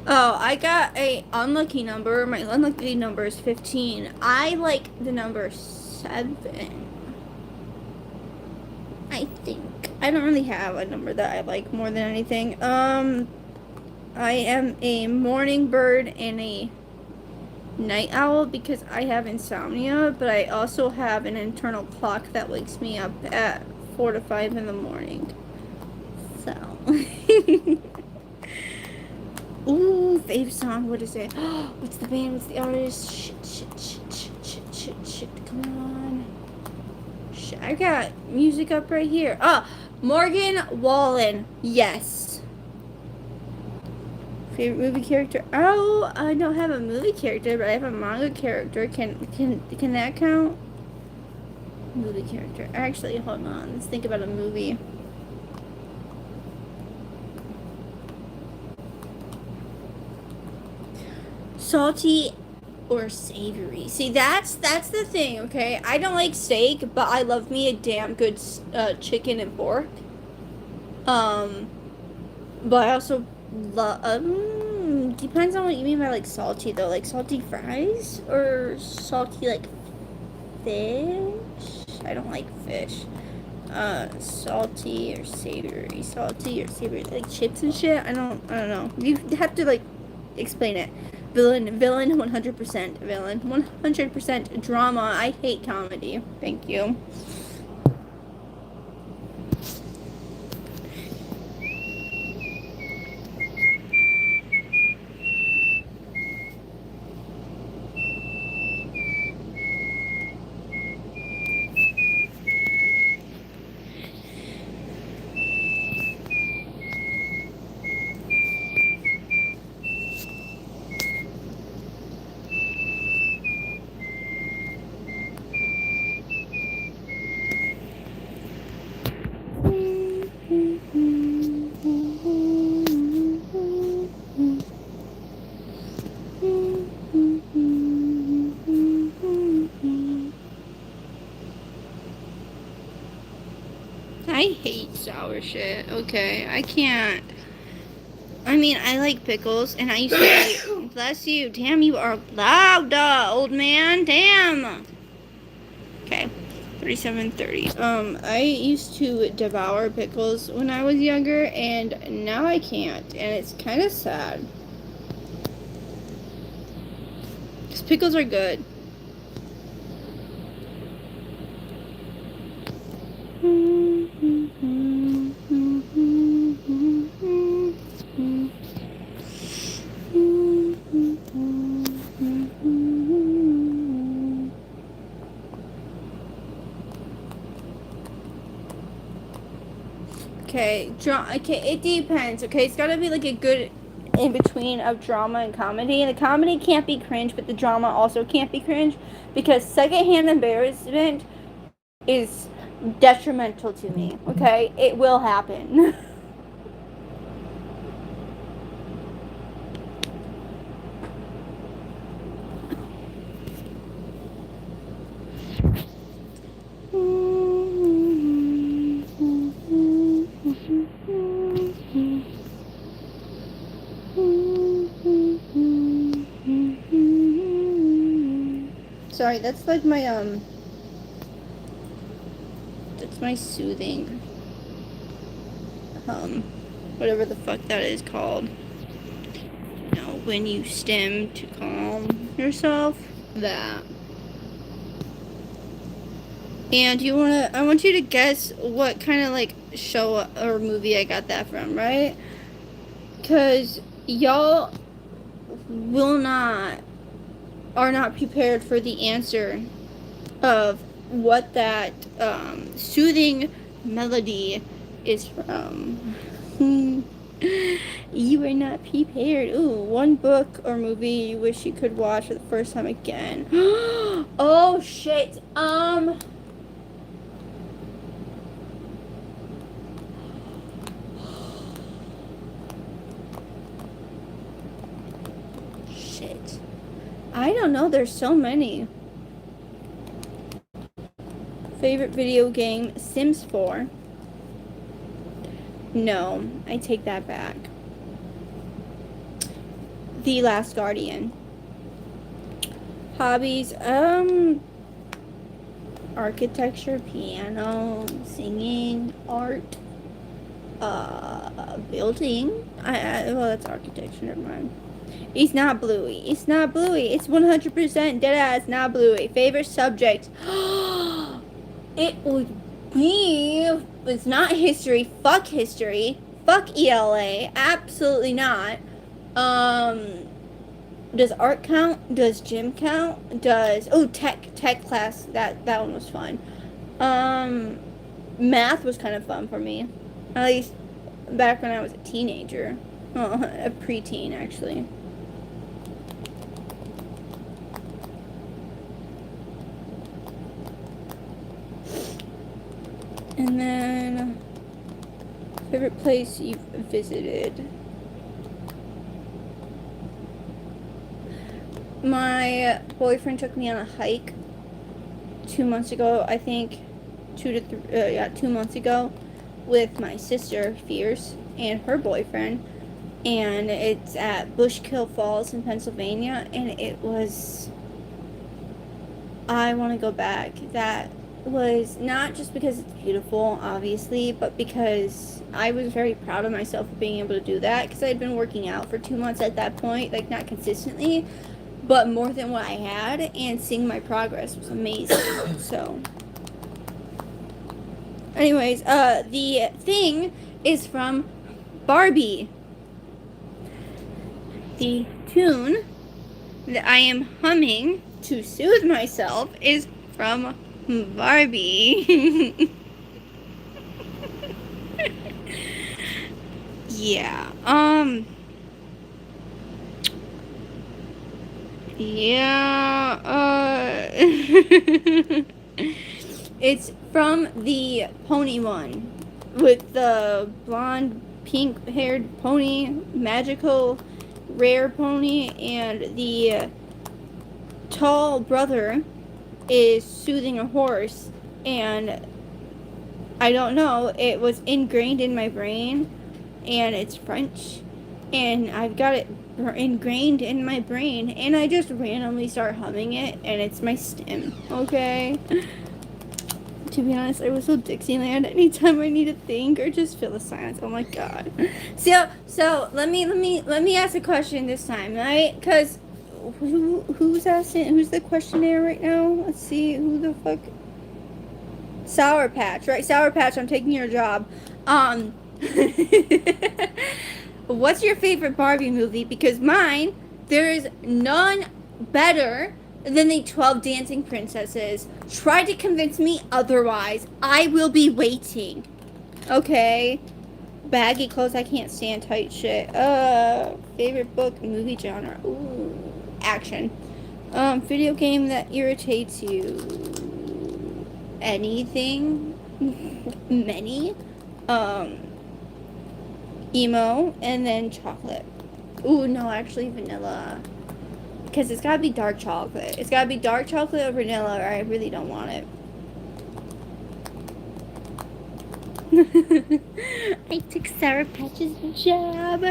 Oh, I got a unlucky number. My unlucky number is 15. I like the number 7. I think. I don't really have a number that I like more than anything. I am a morning bird and a night owl because I have insomnia, but I also have an internal clock that wakes me up at 4 to 5 in the morning. So. Ooh, fave song. What is it? What's the band? What's the artist? Shit. Come on. Shit. I got music up right here. Morgan Wallen. Yes. Favorite movie character? Oh, I don't have a movie character, but I have a manga character. Can that count? Movie character. Actually, hold on. Let's think about a movie. Salty or savory? See, that's the thing, okay? I don't like steak, but I love me a damn good chicken and pork. But I also love. Depends on what you mean by like salty though. Like salty fries or salty like fish. I don't like fish. Salty or savory. Salty or savory, like chips and shit. I don't know. You have to like explain it. Villain, 100% villain, 100% drama. I hate comedy. Thank you. I hate sour shit. Okay, I can't. I mean, I like pickles, and I used to eat. Bless you. Damn, you are loud, old man. Damn. Okay, 37:30. I used to devour pickles when I was younger, and now I can't, and it's kind of sad. Because pickles are good. Okay, it depends. Okay, it's gotta be like a good in between of drama and comedy. And the comedy can't be cringe, but the drama also can't be cringe because secondhand embarrassment is detrimental to me. Okay, it will happen. Sorry, that's like my that's my soothing whatever the fuck that is called. You know, when you stim to calm yourself. That. And I want you to guess what kind of like show or movie I got that from, right? Because y'all will not are not prepared for the answer of what that soothing melody is from. You are not prepared. Ooh, one book or movie you wish you could watch for the first time again. Oh shit. Shit. I don't know, there's so many. Favorite video game, Sims 4. No, I take that back. The Last Guardian. Hobbies, architecture, piano, singing, art, building. Well, that's architecture, never mind. It's not Bluey. It's not Bluey. It's 100% deadass not Bluey. Favorite subject. It would be. It's not history. Fuck history. Fuck ELA. Absolutely not. Does art count? Does gym count? Does tech class? That one was fun. Math was kind of fun for me. At least back when I was a teenager. Oh, a preteen actually. And then, favorite place you've visited? My boyfriend took me on a hike 2 months ago, I think. 2 months ago, with my sister, Fierce, and her boyfriend. And it's at Bushkill Falls in Pennsylvania, and it was... I want to go back. That was not just because it's beautiful, obviously, but because I was very proud of myself for being able to do that, because I had been working out for 2 months at that point, like not consistently, but more than what I had, and seeing my progress was amazing. So anyways, the thing is from Barbie. The tune that I am humming to soothe myself is from Barbie. Yeah, it's from the pony one with the blonde pink haired pony, magical rare pony, and the tall brother is soothing a horse, and I don't know, it was ingrained in my brain, and it's French, and I've got it ingrained in my brain, and I just randomly start humming it, and it's my stim, okay? To be honest, I whistle Dixieland anytime I need to think or just feel the silence. Oh my god. So let me ask a question this time, right? Because who's asking? Who's the questionnaire right now? Let's see. Who the fuck? Sour Patch, right? Sour Patch, I'm taking your job. What's your favorite Barbie movie? Because mine, there is none better than the 12 Dancing Princesses. Try to convince me otherwise. I will be waiting. Okay? Baggy clothes, I can't stand tight shit. Favorite book, movie genre. Ooh, action. Video game that irritates you. Anything. Many. Emo, and then chocolate. Ooh, no, actually vanilla. Because it's gotta be dark chocolate. It's gotta be dark chocolate or vanilla, or I really don't want it. I took Sour Patch's job.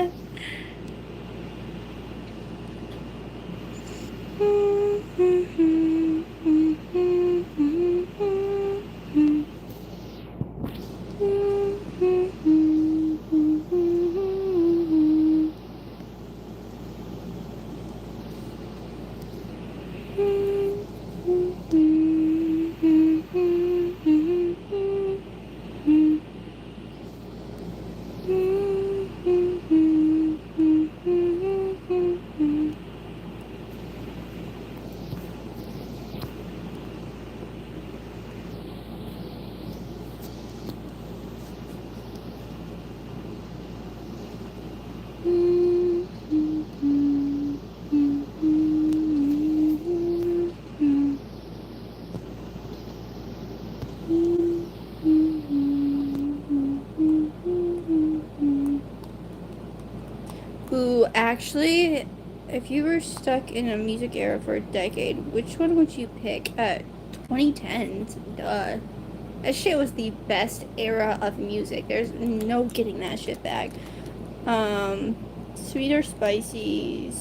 Ooh, actually, if you were stuck in a music era for a decade, which one would you pick? 2010s. Duh. That shit was the best era of music. There's no getting that shit back. Sweet or spicy?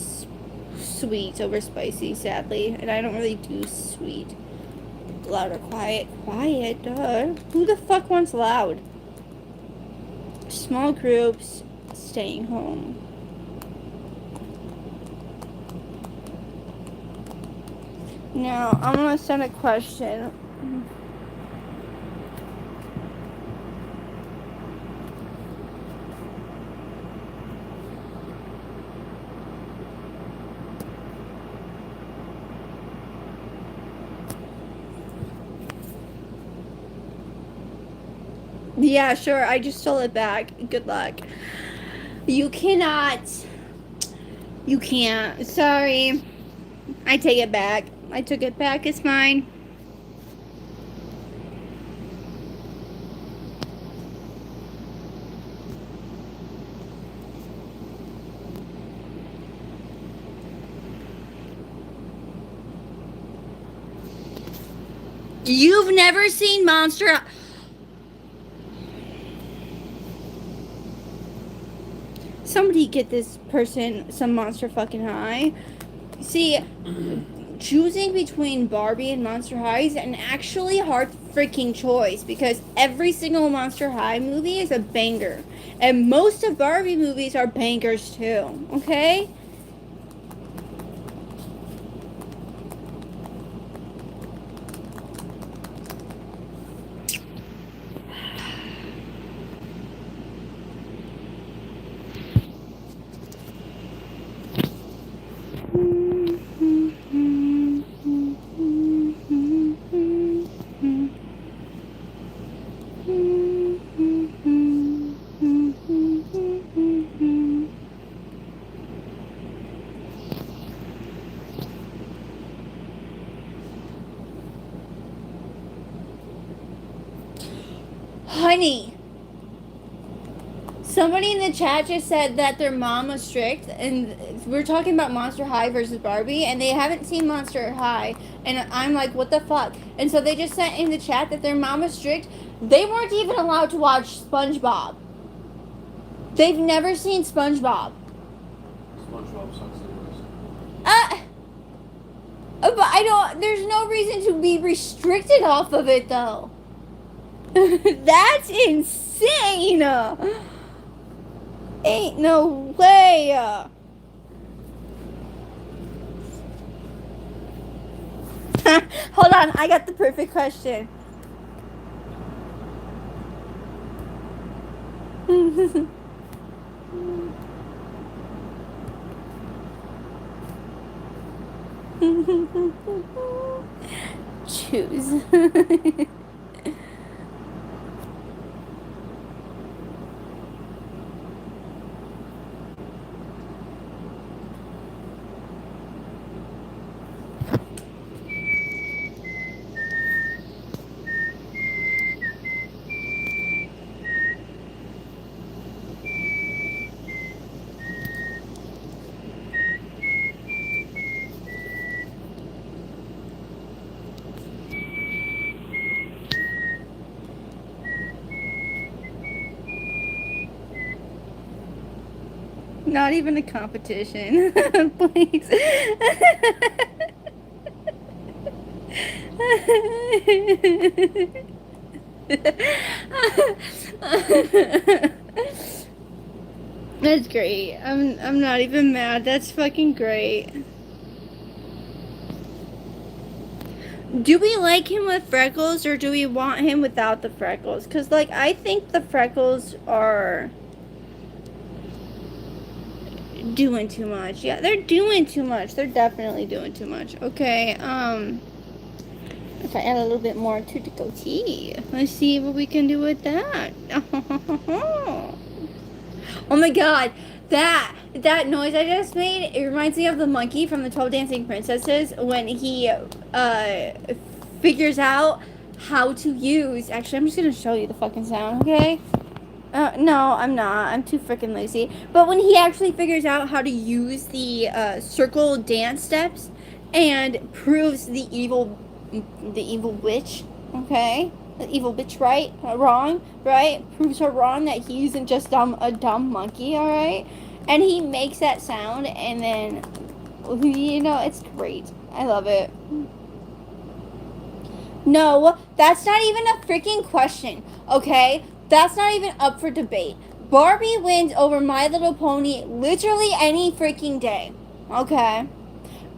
Sweet over spicy, sadly. And I don't really do sweet. Loud or quiet? Quiet, duh. Who the fuck wants loud? Small groups, staying home. Now, I'm gonna send a question. Yeah, sure, I just stole it back. Good luck. You cannot. You can't. Sorry. I take it back. I took it back. It's mine. You've never seen Monster... Somebody get this person some Monster fucking High. See, choosing between Barbie and Monster High is an actually hard freaking choice because every single Monster High movie is a banger. And most of Barbie movies are bangers too, okay? Honey, somebody in the chat just said that their mom was strict, and we're talking about Monster High versus Barbie, and they haven't seen Monster High, and I'm like, what the fuck? And so they just sent in the chat that their mom was strict. They weren't even allowed to watch SpongeBob. They've never seen SpongeBob. SpongeBob sucks But I don't, there's no reason to be restricted off of it, though. That's insane! Ain't no way! Hold on, I got the perfect question. Choose. Not even a competition. Please. That's great. I'm not even mad. That's fucking great. Do we like him with freckles or do we want him without the freckles? Because, like, I think the freckles are doing too much. Yeah, they're doing too much. They're definitely doing too much. Okay, if I add a little bit more to the goatee, let's see what we can do with that. Oh my god, that noise I just made, it reminds me of the monkey from the 12 Dancing Princesses when he figures out how to use, actually I'm just gonna show you the fucking sound, okay? No, I'm not. I'm too freaking lazy. But when he actually figures out how to use the circle dance steps and proves the evil witch, okay? The evil bitch, right? Wrong, right? Proves her wrong that he isn't just a dumb monkey, all right? And he makes that sound, and then, you know, it's great. I love it. No, that's not even a freaking question, okay? That's not even up for debate. Barbie wins over My Little Pony literally any freaking day, okay?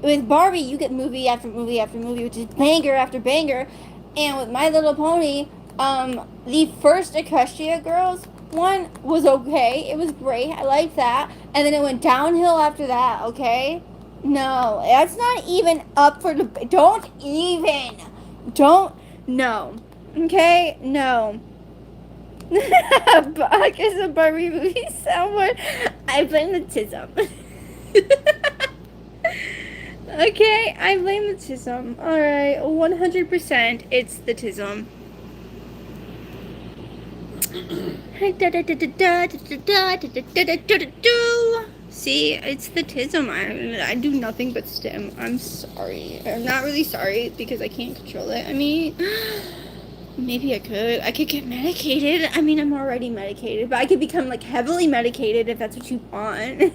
With Barbie, you get movie after movie after movie, which is banger after banger. And with My Little Pony, the first Equestria Girls one was okay. It was great. I liked that. And then it went downhill after that, okay? No, that's not even up for debate. No. Okay? No. Buck is a Barbie movie someone. I blame the tism. Okay, I blame the tism. Alright, 100% it's the tism. See, it's the tism. I do nothing but stim. I'm sorry. I'm not really sorry because I can't control it. I mean, maybe I could. I could get medicated. I mean, I'm already medicated, but I could become like heavily medicated if that's what you want.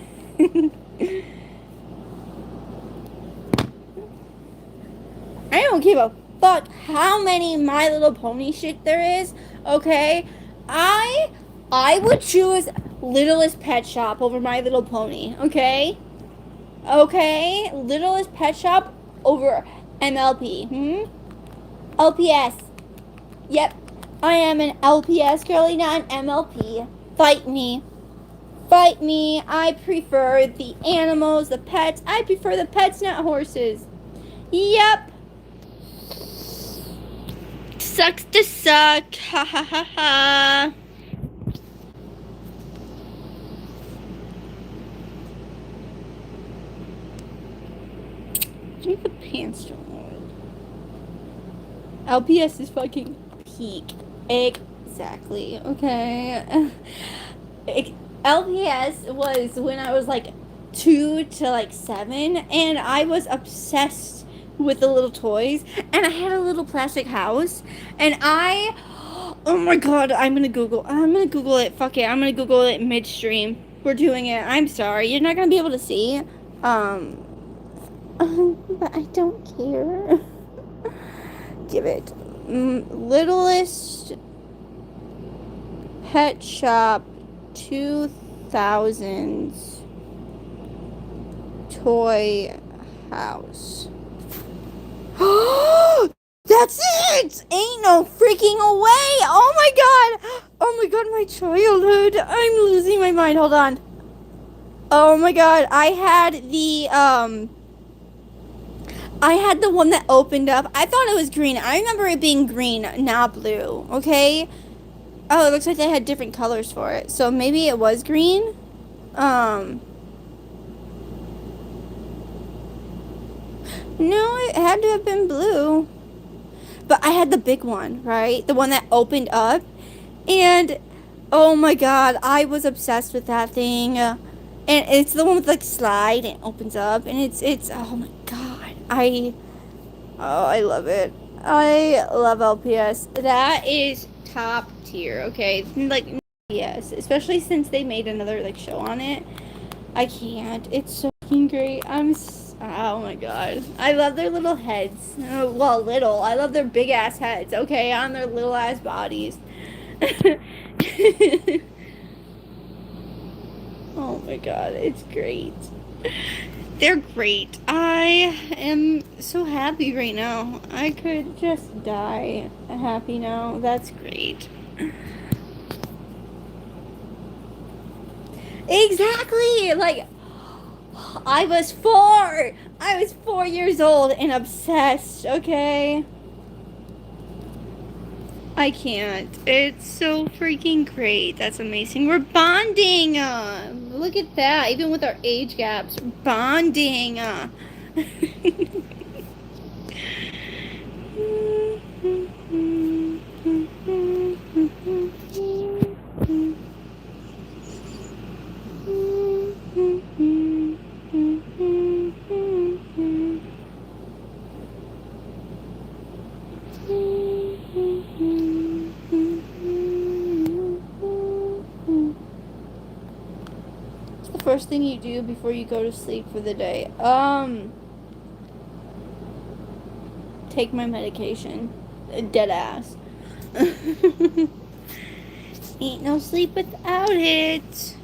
I don't give a fuck how many My Little Pony shit there is, okay? I would choose Littlest Pet Shop over My Little Pony, okay? Okay? Littlest Pet Shop over MLP, LPS. Yep. I am an LPS girly, not an MLP. Fight me. Fight me. I prefer the animals, the pets. I prefer the pets, not horses. Yep. Sucks to suck. Ha ha ha ha. Make the pants don't work. LPS is fucking peak. Exactly. Okay. LPS was when I was like 2 to like 7, and I was obsessed with the little toys, and I had a little plastic house, and oh my god, I'm gonna Google it. Fuck it, I'm gonna Google it midstream. We're doing it. I'm sorry, you're not gonna be able to see. But I don't care. Give it. Littlest Pet Shop 2000s toy house. That's it! Ain't no freaking way! Oh my god! Oh my god, my childhood! I'm losing my mind. Hold on. Oh my god, I had the one that opened up. I thought it was green. I remember it being green, not blue. Okay? Oh, it looks like they had different colors for it. So maybe it was green? No, it had to have been blue. But I had the big one, right? The one that opened up. And, oh my god, I was obsessed with that thing. And it's the one with like slide and opens up. And it's, oh my god. I love it. I love LPS. That is top tier, okay? Like, yes, especially since they made another like show on it. I can't. It's so fucking great. Oh my god. I love their little heads. Well, little. I love their big ass heads, okay, on their little ass bodies. Oh my god, it's great. They're great. I am so happy right now. I could just die happy now. That's great. Exactly! Like, I was 4! I was 4 years old and obsessed, okay? I can't. It's so freaking great. That's amazing. We're bonding! Look at that. Even with our age gaps, we're bonding! first thing you do before you go to sleep for the day? Take my medication. Dead ass. Ain't no sleep without it.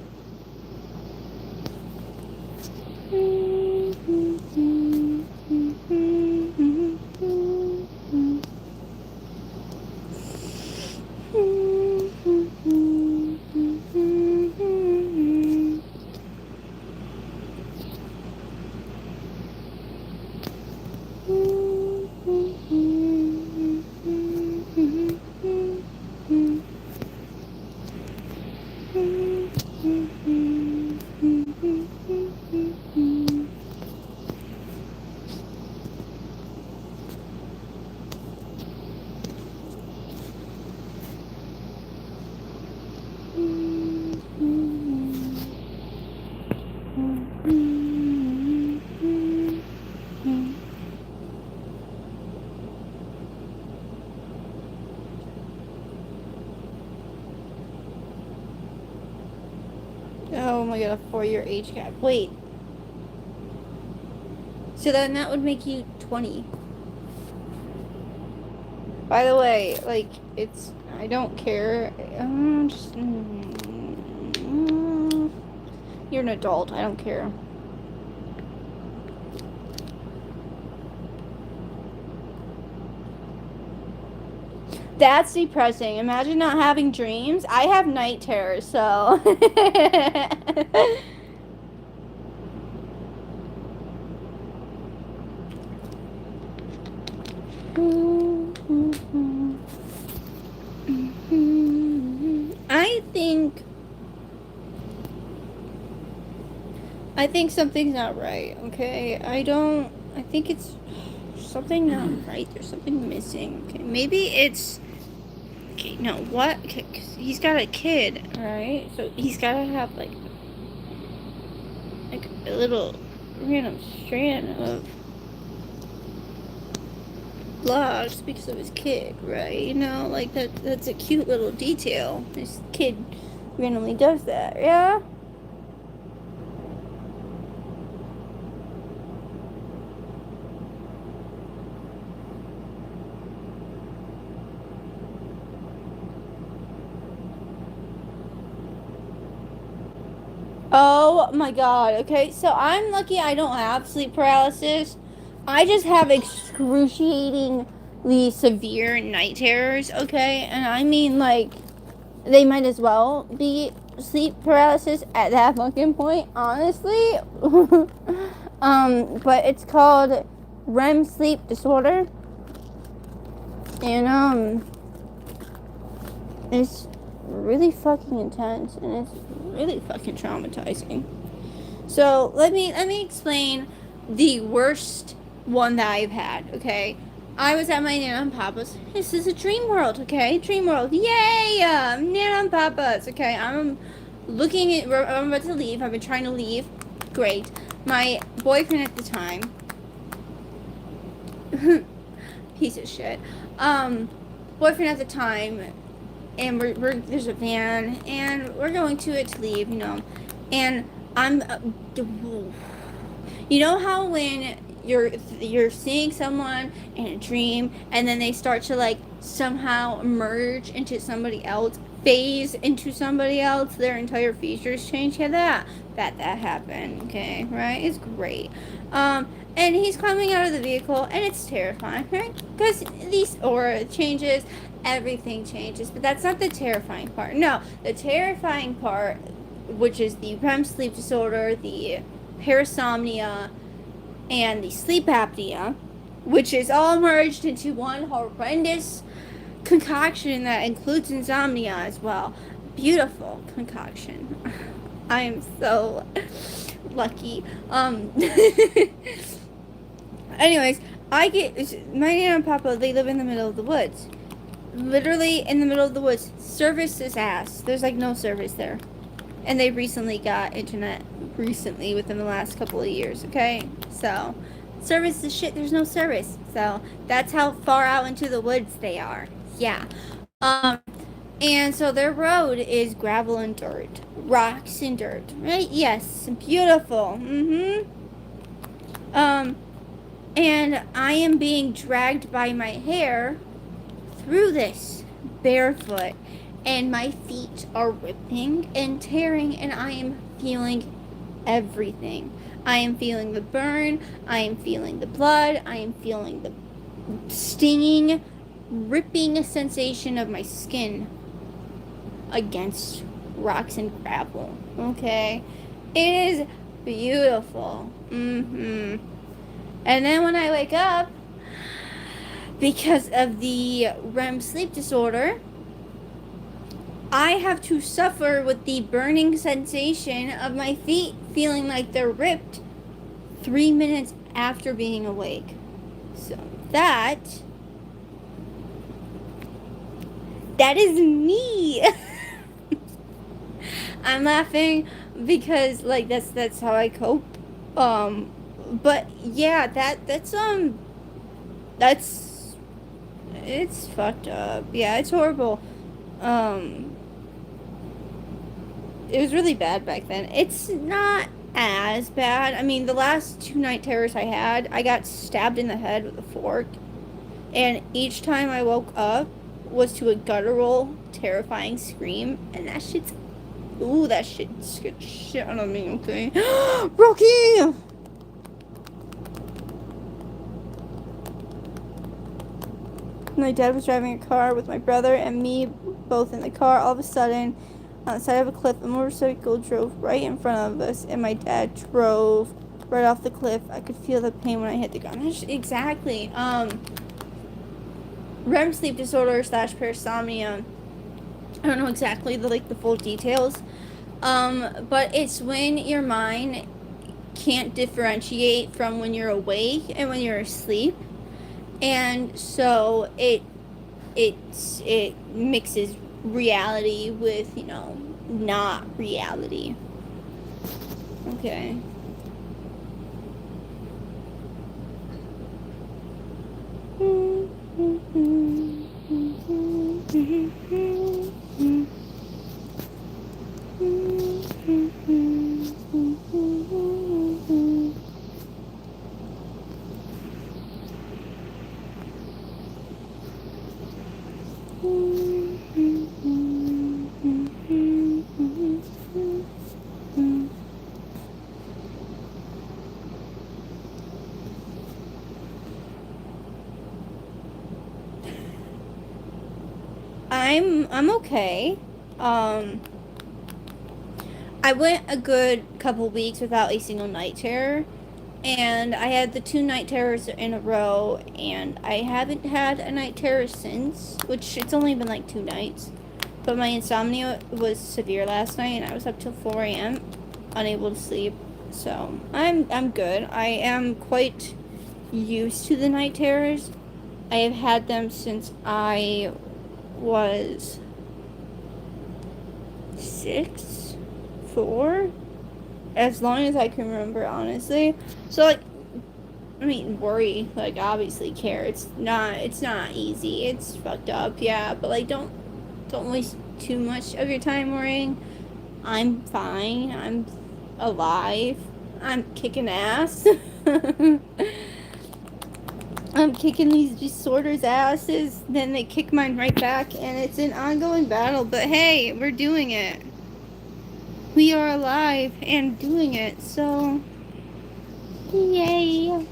Oh my god, a 4-year age gap. Wait. So then that would make you 20. By the way, like, it's, I don't care. You're an adult. I don't care. That's depressing. Imagine not having dreams. I have night terrors, so. I think something's not right, okay? I think it's something not right. There's something missing. Okay, maybe it's, okay, no, what? Okay, 'cause he's got a kid, right? So he's gotta have like a little random strand of vlogs because of his kid, right? You know, like that's a cute little detail. This kid randomly does that, yeah? Oh my god, okay, so I'm lucky I don't have sleep paralysis. I just have excruciatingly severe night terrors, okay? And I mean, like, they might as well be sleep paralysis at that fucking point, honestly. But it's called REM sleep disorder. And, it's really fucking intense, and it's really fucking traumatizing. So let me explain the worst one that I've had, okay? I was at my Nana and Papa's. This is a dream world, okay? Dream world. Yay! Nana and Papa's, okay? I'm about to leave. I've been trying to leave. Great. My boyfriend at the time, piece of shit. Boyfriend at the time, and there's a van, and we're going to it to leave, you know, and I'm, you know how when you're seeing someone in a dream, and then they start to like somehow merge into somebody else, phase into somebody else, their entire features change? Yeah, that happened, okay, right? It's great. And he's coming out of the vehicle, and it's terrifying, right? Because these aura changes, everything changes, but that's not the terrifying part. No, the terrifying part, which is the REM sleep disorder, the parasomnia, and the sleep apnea, which is all merged into one horrendous concoction that includes insomnia as well. Beautiful concoction. I am so lucky. Anyways, my Nana and Papa, they live in the middle of the woods. Literally in the middle of the woods. Service is ass. There's like no service there. And they recently got internet within the last couple of years, okay? So, service is shit. There's no service. So, that's how far out into the woods they are. Yeah. And so their road is gravel and dirt, rocks and dirt, right? Yes, beautiful. And I am being dragged by my hair through this barefoot, and my feet are ripping and tearing, and I am feeling everything. I am feeling the burn, I am feeling the blood, I am feeling the stinging, ripping sensation of my skin against rocks and gravel. Okay? It is beautiful. And then when I wake up, because of the REM sleep disorder, I have to suffer with the burning sensation of my feet feeling like they're ripped 3 minutes after being awake. So that is me. I'm laughing because like that's how I cope. But yeah, that's it's fucked up. Yeah, it's horrible. It was really bad back then. It's not as bad. I mean, the last 2 night terrors I had, I got stabbed in the head with a fork, and each time I woke up was to a guttural, terrifying scream, and that shit scared the shit out of me, okay? Rocky! My dad was driving a car with my brother and me both in the car. All of a sudden, on the side of a cliff, a motorcycle drove right in front of us, and my dad drove right off the cliff. I could feel the pain when I hit the ground. Exactly. REM sleep disorder / parasomnia. I don't know exactly the full details. But it's when your mind can't differentiate from when you're awake and when you're asleep. And so it mixes reality with, not reality. Okay. I'm okay. I went a good couple weeks without a single night terror, and I had the 2 night terrors in a row, and I haven't had a night terror since, which it's only been like 2 nights. But my insomnia was severe last night, and I was up till 4 a.m. unable to sleep. So I'm good. I am quite used to the night terrors. I have had them since I was 6, 4, as long as I can remember, honestly. So worry, obviously care. It's not easy. It's fucked up, yeah. But don't waste too much of your time worrying. I'm fine. I'm alive. I'm kicking ass. I'm kicking these disorders' asses, then they kick mine right back, and it's an ongoing battle. But hey, we're doing it. We are alive and doing it, so yay.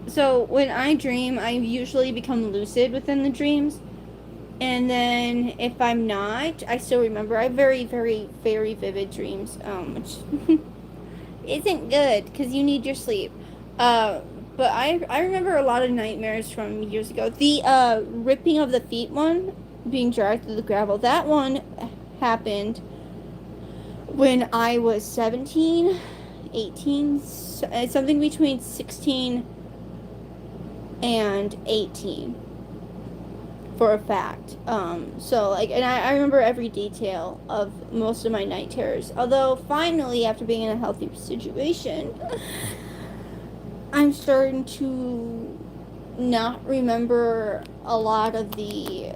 So when I dream, I usually become lucid within the dreams. And then if I'm not, I still remember. I have very, very, very vivid dreams, which isn't good because you need your sleep. But I remember a lot of nightmares from years ago. The ripping of the feet one, being dragged through the gravel, that one happened when I was 17. 18, something between 16 and 18 for a fact. So like, and I remember every detail of most of my night terrors, although finally, after being in a healthy situation, I'm starting to not remember a lot of the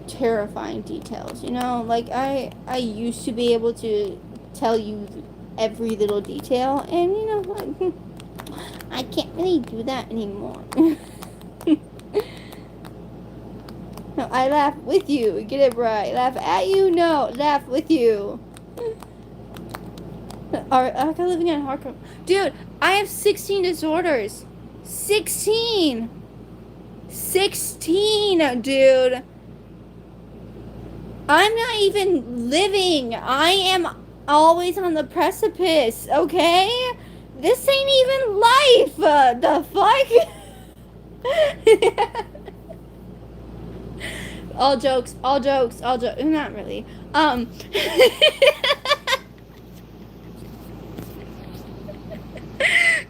terrifying details, you know? Like, I used to be able to tell you every little detail, and you know what? I can't really do that anymore. No, I laugh with you. Get it right. Laugh at you? No, laugh with you. I'm living in hardcore. Dude, I have 16 disorders. 16! 16, dude. I'm not even living. I am always on the precipice, okay? This ain't even life. The fuck? All jokes. Not really.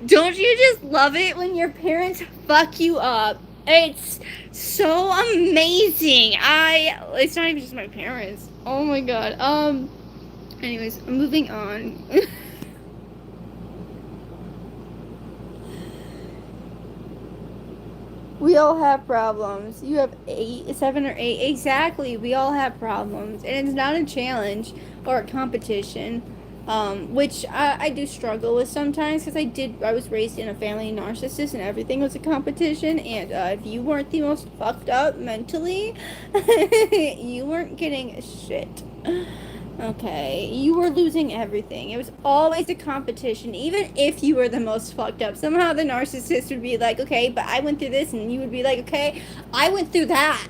Don't you just love it when your parents fuck you up? It's so amazing. It's not even just my parents. Oh my god. Anyways, moving on. We all have problems. You have 7 or 8. Exactly. We all have problems. And it's not a challenge or a competition. Which I do struggle with sometimes, because I was raised in a family of narcissists and everything was a competition, and if you weren't the most fucked up mentally, you weren't getting shit. Okay, you were losing everything. It was always a competition, even if you were the most fucked up. Somehow the narcissist would be like, okay, but I went through this, and you would be like, okay, I went through that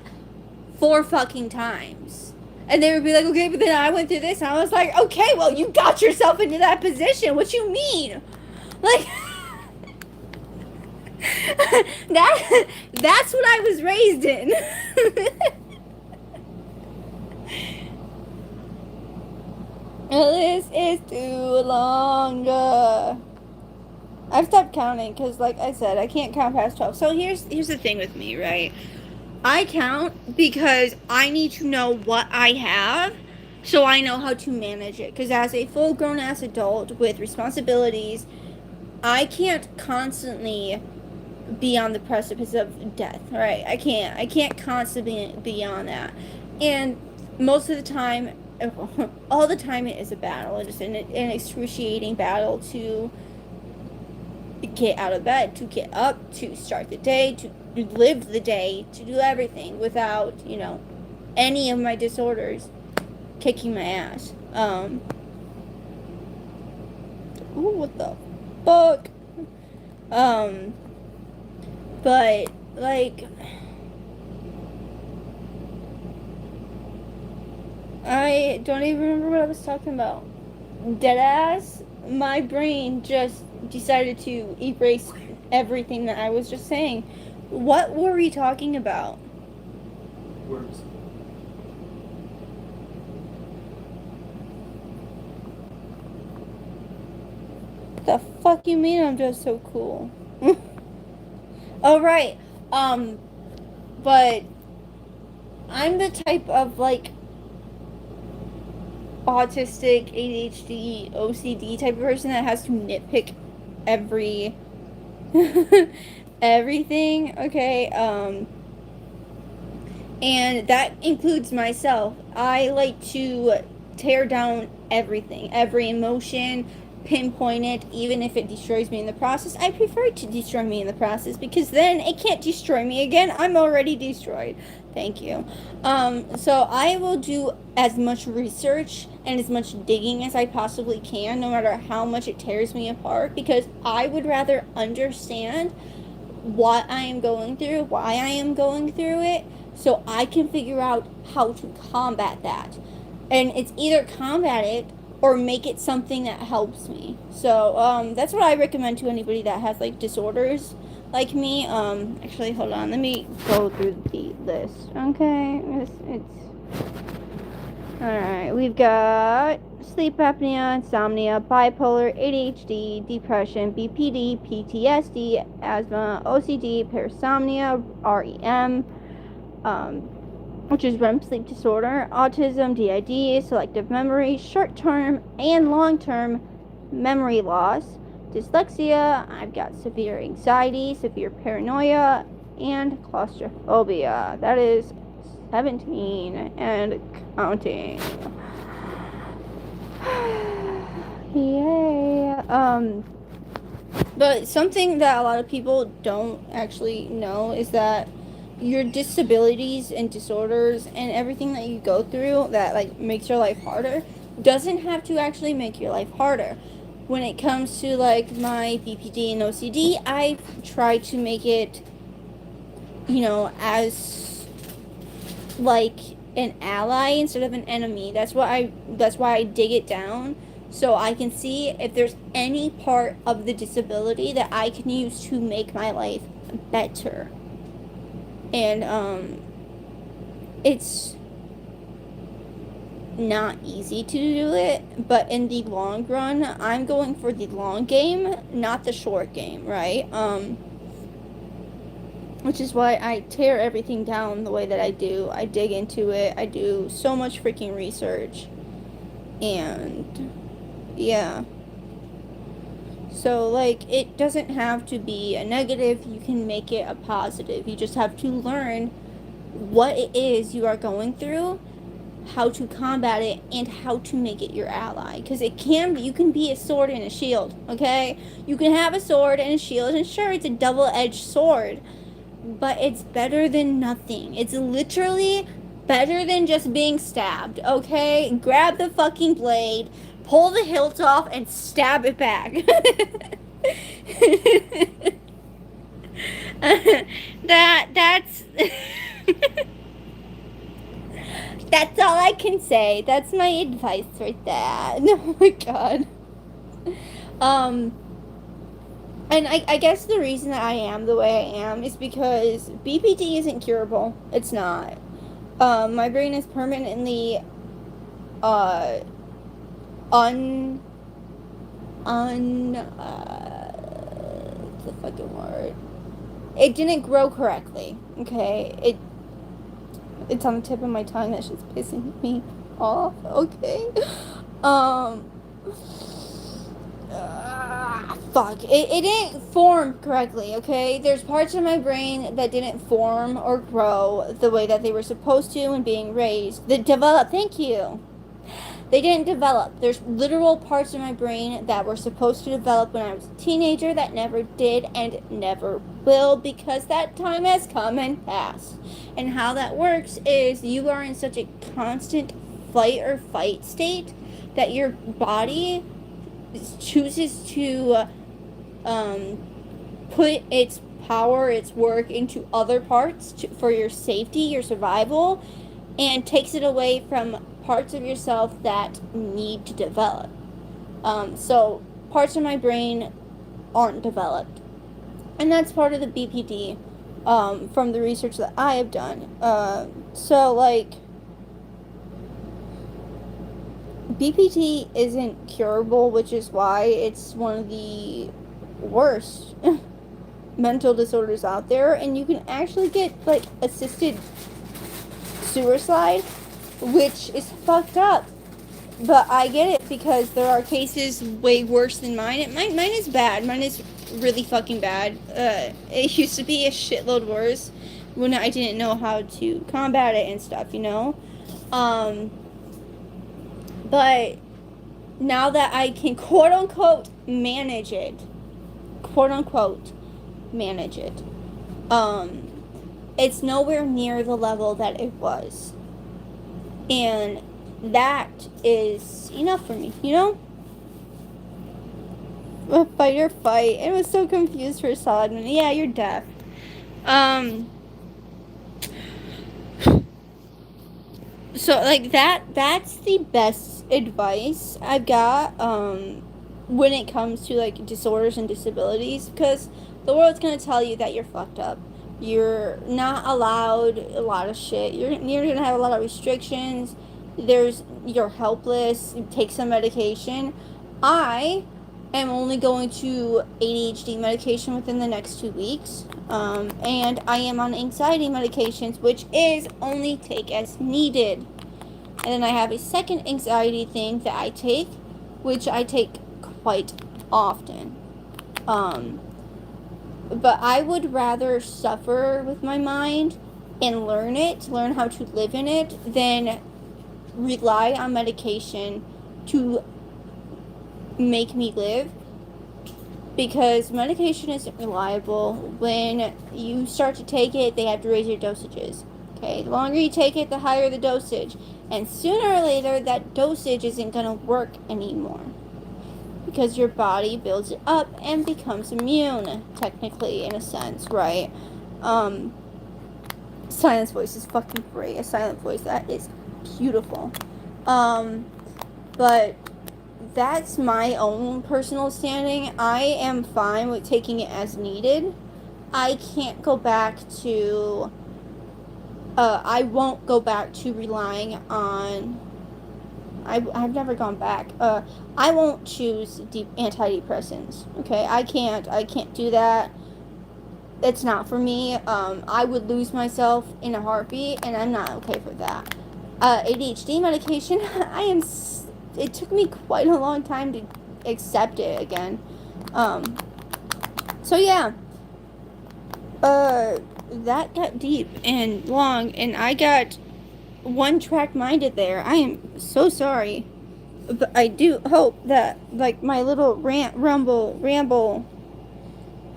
4 fucking times. And they would be like, okay, but then I went through this, and I was like, okay, well, you got yourself into that position. What you mean? Like, that's what I was raised in. This is too long. I've stopped counting because, like I said, I can't count past 12. So here's the thing with me, right? I count because I need to know what I have so I know how to manage it. Because as a full-grown ass adult with responsibilities, I can't constantly be on the precipice of death, right? I can't constantly be on that. And most of the time, all the time, it is a battle. It is an excruciating battle to get out of bed, to get up, to start the day, to live the day, to do everything without, you know, any of my disorders kicking my ass. Ooh, what the fuck? But, like, I don't even remember what I was talking about. Deadass, my brain just decided to erase everything that I was just saying. What were we talking about? Words. The fuck you mean I'm just so cool? Oh, right. But I'm the type of, like, autistic, ADHD, OCD type of person that has to nitpick everything, okay? And that includes myself. I like to tear down everything, every emotion, pinpoint it, even if it destroys me in the process. I prefer it to destroy me in the process, because then it can't destroy me again. I'm already destroyed. Thank you. So I will do as much research and as much digging as I possibly can, no matter how much it tears me apart, because I would rather understand what I am going through, why I am going through it, so I can figure out how to combat that. And it's either combat it or make it something that helps me. So that's what I recommend to anybody that has, like, disorders like me. Actually, hold on, let me go through the list. Okay, it's Alright, we've got sleep apnea, insomnia, bipolar, ADHD, depression, BPD, PTSD, asthma, OCD, parasomnia, REM, which is REM sleep disorder, autism, DID, selective memory, short-term and long-term memory loss, dyslexia. I've got severe anxiety, severe paranoia, and claustrophobia. That is 17 and counting. Yay. But something that a lot of people don't actually know is that your disabilities and disorders and everything that you go through that like makes your life harder doesn't have to actually make your life harder. When it comes to like my BPD and OCD, I've tried to make it, as like an ally instead of an enemy. That's why I dig it down, so I can see if there's any part of the disability that I can use to make my life better. And it's not easy to do it, but in the long run, I'm going for the long game, not the short game, right? Which is why I tear everything down the way that I do. I dig into it. I do so much freaking research. And yeah. So, like, it doesn't have to be a negative. You can make it a positive. You just have to learn what it is you are going through, how to combat it, and how to make it your ally. Because you can be a sword and a shield, okay? You can have a sword and a shield, and sure, it's a double-edged sword, but it's better than nothing. It's literally better than just being stabbed, okay? Grab the fucking blade, pull the hilt off, and stab it back. That's that's all I can say. That's my advice right there. Oh my god. And I guess the reason that I am the way I am is because BPD isn't curable. It's not. My brain is permanently, what's the fucking word? It didn't grow correctly, okay? It's on the tip of my tongue. That shit's pissing me off, okay? Fuck. It didn't form correctly, okay? There's parts of my brain that didn't form or grow the way that they were supposed to when being raised. Thank you. They didn't develop. There's literal parts of my brain that were supposed to develop when I was a teenager that never did and never will, because that time has come and passed. And how that works is you are in such a constant flight or fight state that your body chooses to put its power, its work into other parts for your safety, your survival, and takes it away from parts of yourself that need to develop. So parts of my brain aren't developed, and that's part of the BPD, from the research that I have done. So like, BPD isn't curable, which is why it's one of the worst mental disorders out there, and you can actually get like assisted suicide, which is fucked up. But I get it because there are cases way worse than mine. Mine is bad. Mine is really fucking bad. It used to be a shitload worse when I didn't know how to combat it and stuff, But now that I can quote unquote manage it, it's nowhere near the level that it was. And that is enough for me, Fight or fight. I was so confused for a solid minute. Yeah, you're deaf. So like that's the best advice I've got when it comes to like disorders and disabilities, because the world's gonna tell you that you're fucked up. You're not allowed a lot of shit. You're gonna have a lot of restrictions. you're helpless, you take some medication. I am only going to ADHD medication within the next 2 weeks. And I am on anxiety medications, which is only take as needed. And then I have a second anxiety thing that I take, which I take quite often. But I would rather suffer with my mind and learn how to live in it, than rely on medication to make me live. Because medication isn't reliable. When you start to take it, they have to raise your dosages. Okay, the longer you take it, the higher the dosage. And sooner or later, that dosage isn't going to work anymore. Because your body builds it up and becomes immune, technically, in a sense, right? Silence voice is fucking great. A silent voice, that is beautiful. But that's my own personal standing. I am fine with taking it as needed. I can't go back to... I won't go back to relying on... I've never gone back. I won't choose antidepressants. Okay, I can't do that. It's not for me. I would lose myself in a heartbeat, and I'm not okay for that. ADHD medication, it took me quite a long time to accept it again. So yeah. That got deep and long, and I got one-track minded there. I am so sorry. But I do hope that, like, my little ramble,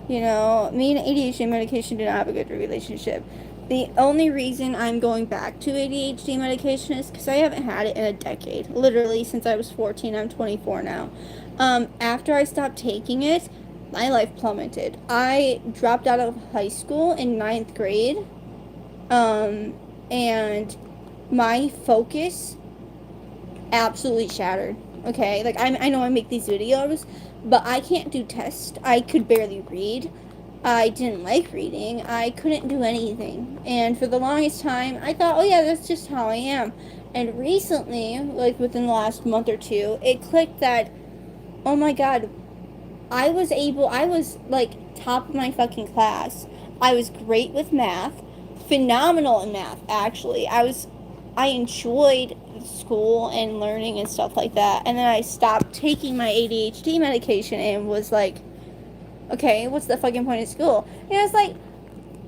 you know, me and ADHD medication did not have a good relationship. The only reason I'm going back to ADHD medication is because I haven't had it in a decade. Literally, since I was 14, I'm 24 now. After I stopped taking it, my life plummeted. I dropped out of high school in 9th grade. And my focus absolutely shattered. Okay, like, I know I make these videos, but I can't do tests. I could barely read. I didn't like reading. I couldn't do anything. And for the longest time, I thought, oh yeah, that's just how I am. And recently, like within the last month or two, it clicked that, oh my god, I was like top of my fucking class. I was great with math. Phenomenal in math, actually. I enjoyed school and learning and stuff like that. And then I stopped taking my ADHD medication and was like, okay, what's the fucking point of school? And I was like,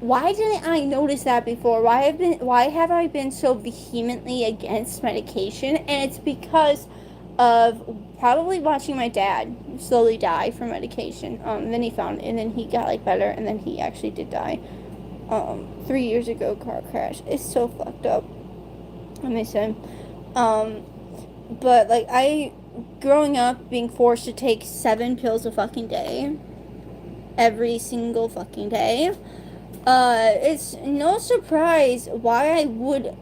why didn't I notice that before? Why have I been so vehemently against medication? And it's because of probably watching my dad slowly die from medication. Then he got like better, and then he actually did die. 3 years ago, car crash. It's so fucked up. I miss him. But like, growing up being forced to take 7 pills a fucking day, every single fucking day, it's no surprise why I would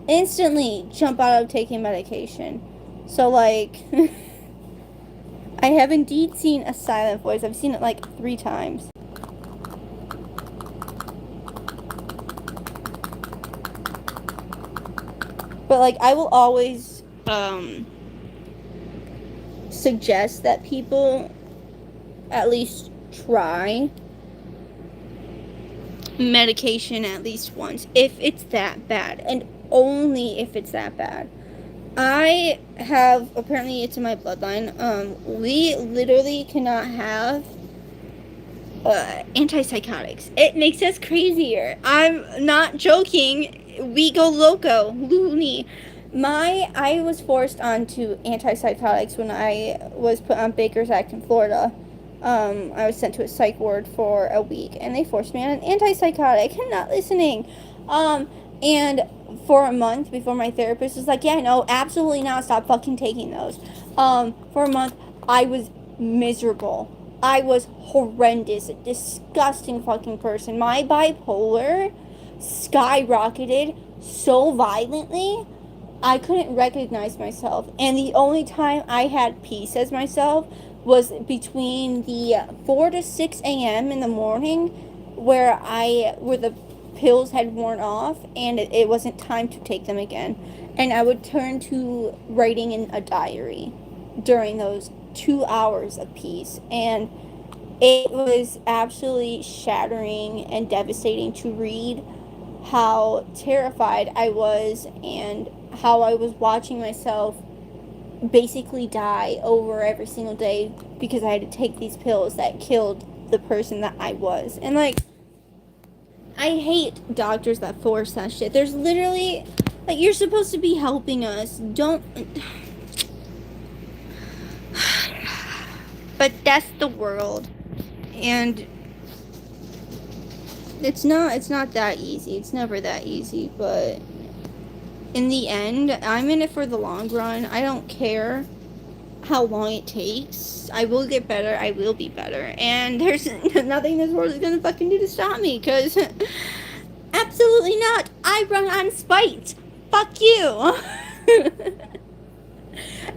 instantly jump out of taking medication. So like, I have indeed seen a silent voice. I've seen it like 3 times. But like, I will always suggest that people at least try medication at least once, if it's that bad, and only if it's that bad. I have, apparently it's in my bloodline, we literally cannot have antipsychotics. It makes us crazier. I'm not joking. We go loony. I was forced onto antipsychotics when I was put on Baker's Act in Florida. I was sent to a psych ward for a week, and they forced me on an antipsychotic. I'm not listening. And for a month before my therapist was like, yeah, no, absolutely not, stop fucking taking those. For a month, I was miserable. I was horrendous, a disgusting fucking person. My bipolar skyrocketed so violently, I couldn't recognize myself. And the only time I had peace as myself was between the 4 to 6 a.m. in the morning, where the pills had worn off and it wasn't time to take them again. And I would turn to writing in a diary during those 2 hours apiece. And it was absolutely shattering and devastating to read how terrified I was and how I was watching myself basically die over every single day because I had to take these pills that killed the person that I was. And like, I hate doctors that force that shit. There's literally, like, you're supposed to be helping us. Don't. But that's the world. And it's not that easy. It's never that easy, but in the end, I'm in it for the long run. I don't care how long it takes. I will get better. I will be better. And there's nothing this world is gonna fucking do to stop me, because absolutely not. I run on spite. Fuck you.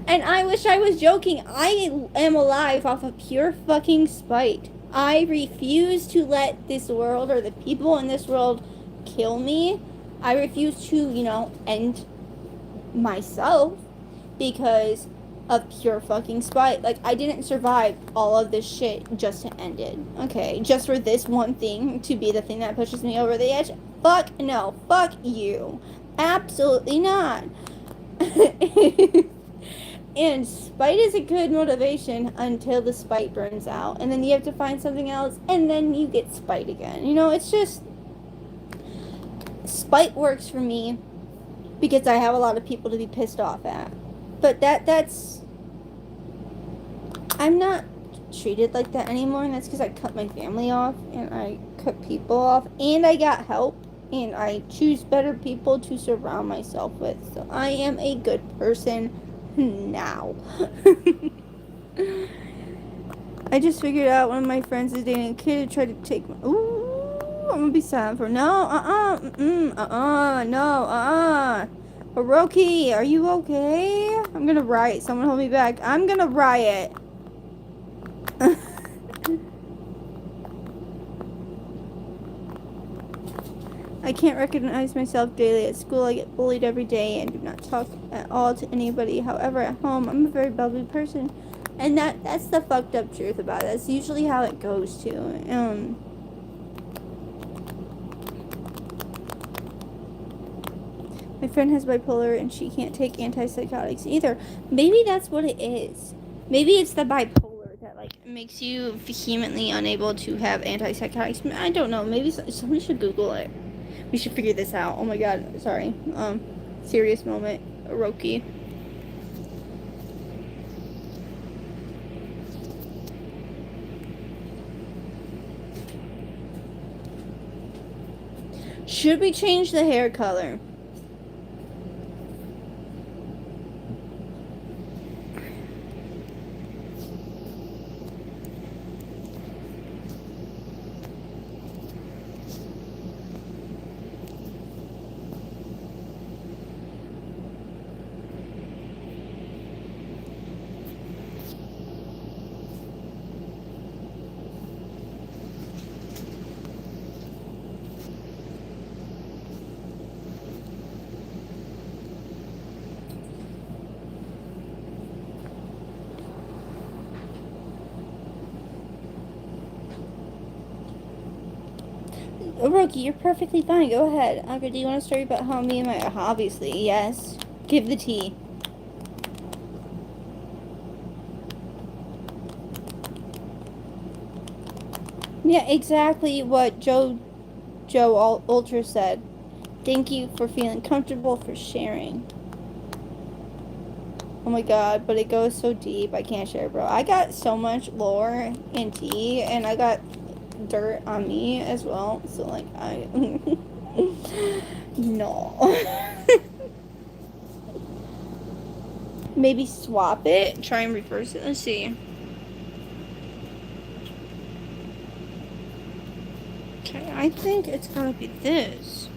And I wish I was joking. I am alive off of pure fucking spite. I refuse to let this world or the people in this world kill me. I refuse to, end myself because of pure fucking spite. Like, I didn't survive all of this shit just to end it. Okay, just for this one thing to be the thing that pushes me over the edge? Fuck no. Fuck you. Absolutely not. And spite is a good motivation until the spite burns out. And then you have to find something else, and then you get spite again. It's just... Spite works for me because I have a lot of people to be pissed off at. But that's... I'm not treated like that anymore, and that's because I cut my family off, and I cut people off, and I got help, and I choose better people to surround myself with. So I am a good person now. I just figured out one of my friends is dating a kid who tried to take my... Ooh, I'm gonna be silent for... No, no, Hiroki, are you okay? I'm gonna riot. Someone hold me back. I'm gonna riot. I can't recognize myself daily. At school, I get bullied every day and do not talk at all to anybody. However, at home, I'm a very bubbly person. And that's the fucked up truth about it. That's usually how it goes, too. My friend has bipolar and she can't take antipsychotics either. Maybe that's what it is. Maybe it's the bipolar that, like, makes you vehemently unable to have antipsychotics. I don't know. Maybe somebody should Google it. We should figure this out. Oh my god, sorry. Serious moment. Hiroki. Should we change the hair color? Hiroki, you're perfectly fine. Go ahead. Aga, do you want a story about how me and my... Obviously, yes. Give the tea. Yeah, exactly what Joe Ultra said. Thank you for feeling comfortable, for sharing. Oh my god, but it goes so deep. I can't share, bro. I got so much lore in tea, and I got dirt on me as well. So, like, I... No. Maybe swap it. Try and reverse it. Let's see. Okay, I think it's gotta be this.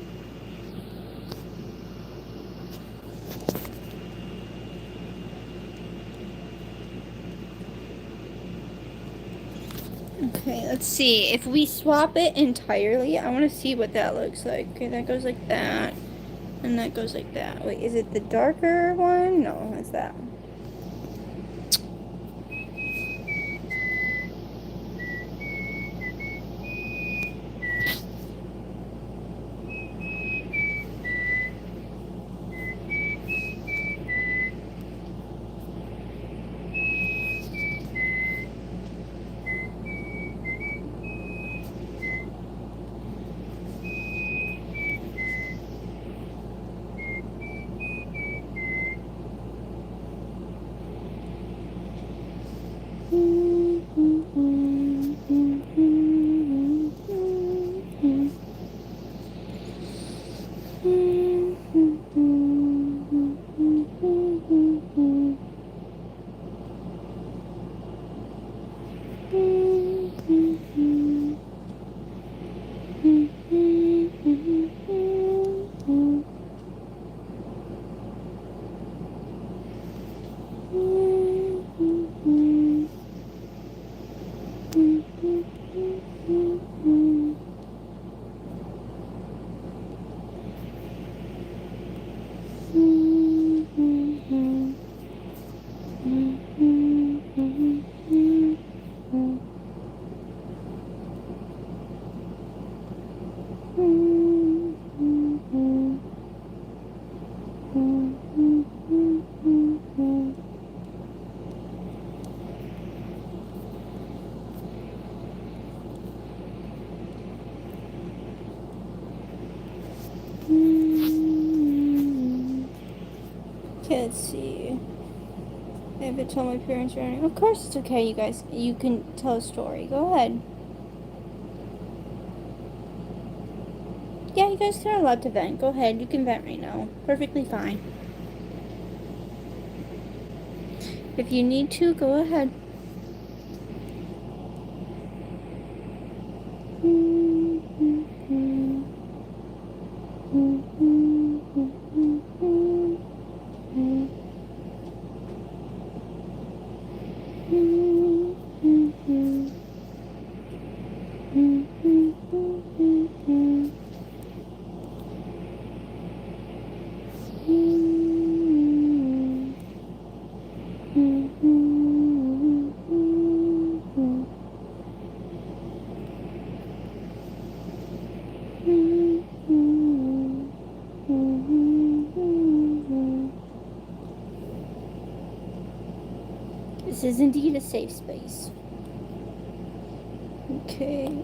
Okay, let's see. If we swap it entirely, I want to see what that looks like. Okay, that goes like that. And that goes like that. Wait, is it the darker one? No, it's that. Okay, let's see. I have to tell my parents running. Of course it's okay, you guys. You can tell a story. Go ahead. Yeah, you guys are allowed to vent. Go ahead. You can vent right now. Perfectly fine. If you need to, go ahead. This is indeed a safe space. Okay.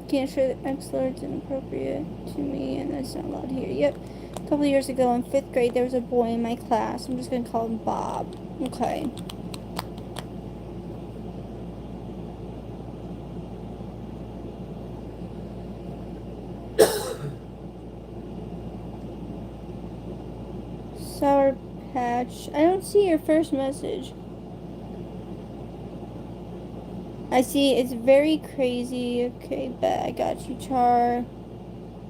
Can't share the X large inappropriate to me, and that's not allowed here. Yep. A couple of years ago in 5th grade, there was a boy in my class. I'm just gonna call him Bob. Okay. Sour Patch. I don't see your first message. I see it's very crazy. Okay, bet I got you, Char.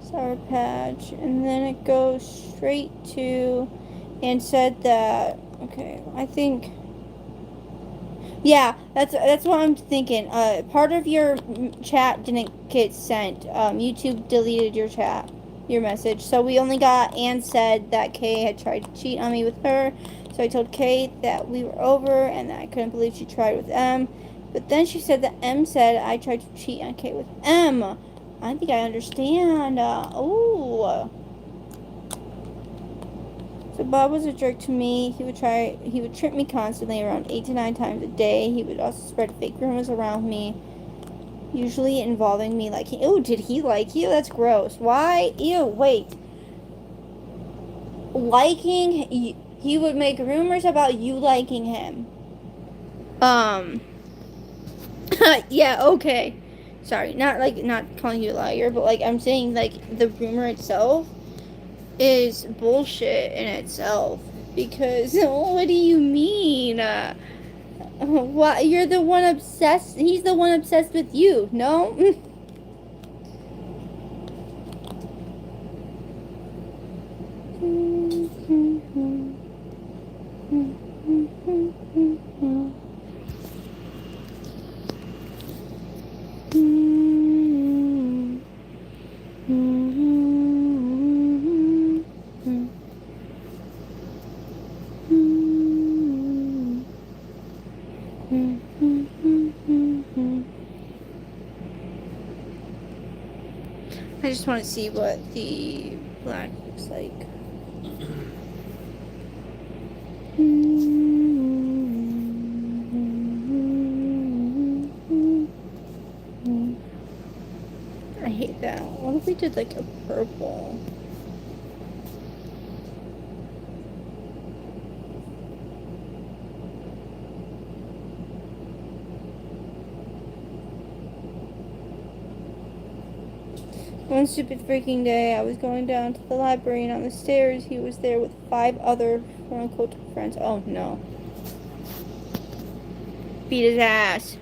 Sour Patch. And then it goes straight to and said that. Okay, I think. Yeah, that's what I'm thinking. Part of your chat didn't get sent. YouTube deleted your chat, your message. So we only got and said that Kay had tried to cheat on me with her. So I told Kay that we were over and that I couldn't believe she tried with M. But then she said that M said I tried to cheat on Kay with M. I think I understand. Oh. So Bob was a jerk to me. He would trip me constantly around 8 to 9 times a day. He would also spread fake rumors around me, usually involving me liking. Ew, did he like you? That's gross. Why? Ew, wait. Liking, he would make rumors about you liking him. Yeah, okay. Sorry, not calling you a liar, but like I'm saying like the rumor itself is bullshit in itself, because what do you mean? What, you're the one obsessed, he's the one obsessed with you, no? just want to see what the black looks like. I hate that. What if we did like a purple? One stupid freaking day, I was going down to the library, and on the stairs, he was there with 5 other quote-unquote friends. Oh no. Beat his ass.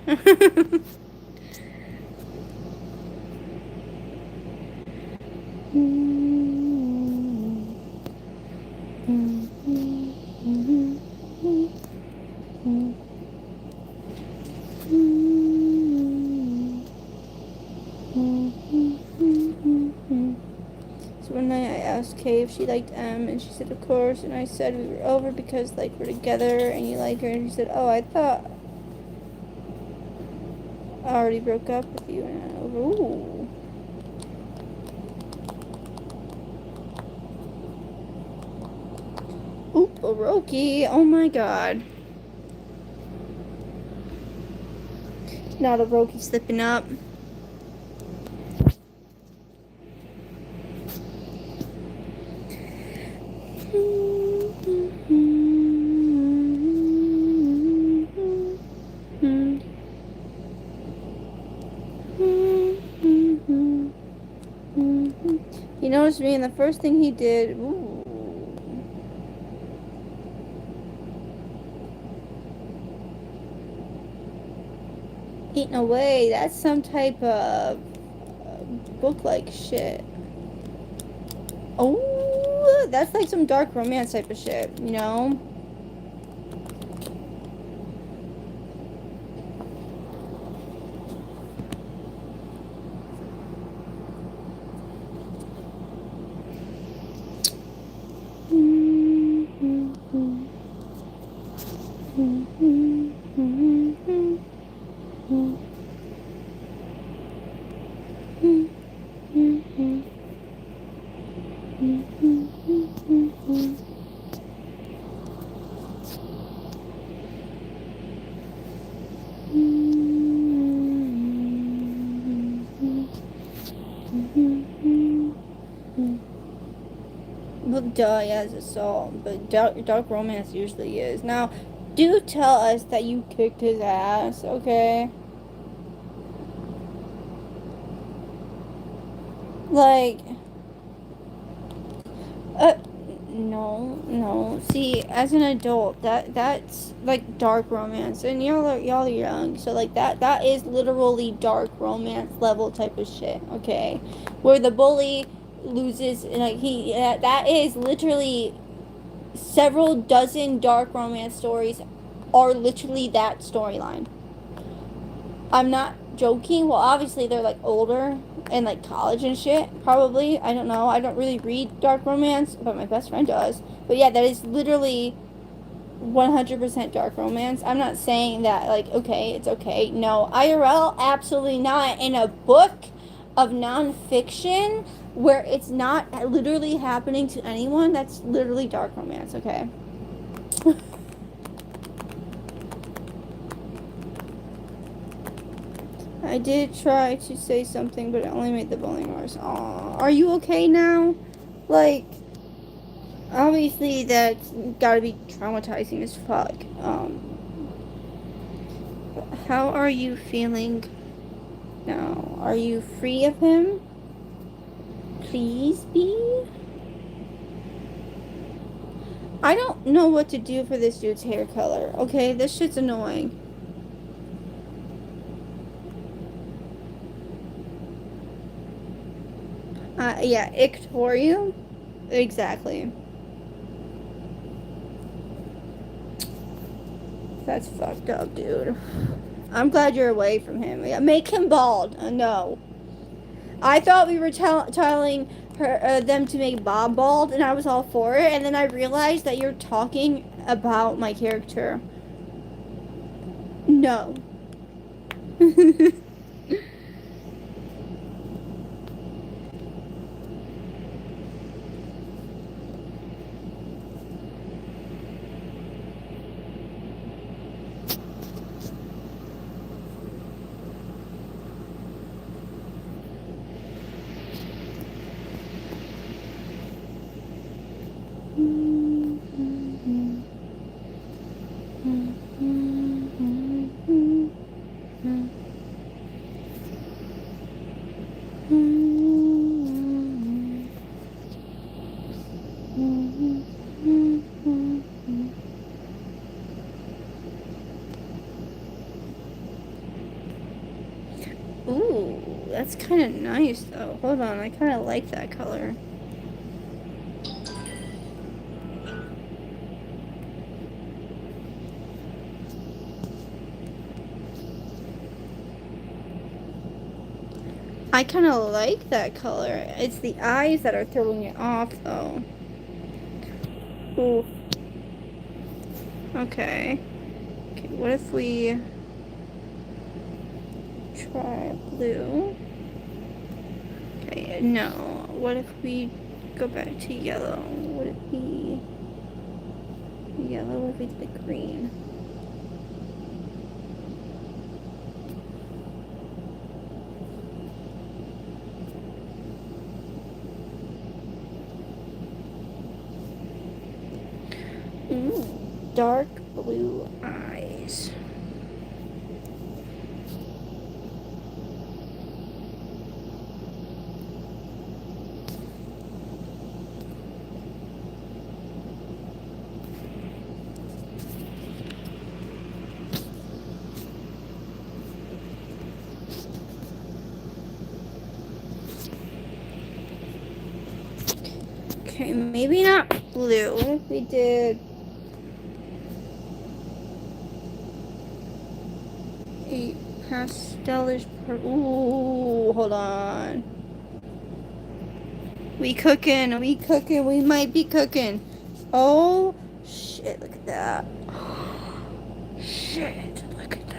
So one night I asked Kay if she liked M, and she said of course, and I said we were over because like we're together and you like her, and she said, oh, I thought I already broke up with you. And ooh. Oop, Oroki. Oh my god. Not Oroki slipping up. He noticed me, and the first thing he did, ooh. Eating away, that's some type of book-like shit. Oh, that's like some dark romance type of shit, you know? Well, duh, yeah, it's assault, but dark romance usually is. Now, do tell us that you kicked his ass, okay? Like, no. See, as an adult, that's like dark romance, and y'all are young, so like that is literally dark romance level type of shit, okay? Where the bully loses, like that is literally several dozen dark romance stories are literally that storyline. I'm not joking. Well, obviously they're like older and like college and shit, probably. I don't know. I don't really read dark romance, but my best friend does. But yeah, that is literally 100% dark romance. I'm not saying that like, okay, it's okay. No, IRL, absolutely not. In a book of nonfiction where it's not literally happening to anyone, that's literally dark romance, okay? I did try to say something, but it only made the bullying worse. Aw, are you okay now? Like, obviously that's gotta be traumatizing as fuck. How are you feeling now? Are you free of him? Please be? I don't know what to do for this dude's hair color, okay? This shit's annoying. Yeah, Ictorium? Exactly. That's fucked up, dude. I'm glad you're away from him. Yeah, make him bald. No. I thought we were telling them to make Bob bald, and I was all for it, and then I realized that you're talking about my character. No. That's kind of nice, though. Hold on, I kind of like that color. I kind of like that color. It's the eyes that are throwing it off, though. Ooh. Okay. Okay, what if we try blue? Okay, no. What if we go back to yellow? Would it be yellow if we did the green? Ooh, dark blue eyes. Okay, maybe not blue. What if we did a pastelish purple? Ooh, hold on. We cooking, we might be cooking. Oh, shit, look at that. Shit, look at that.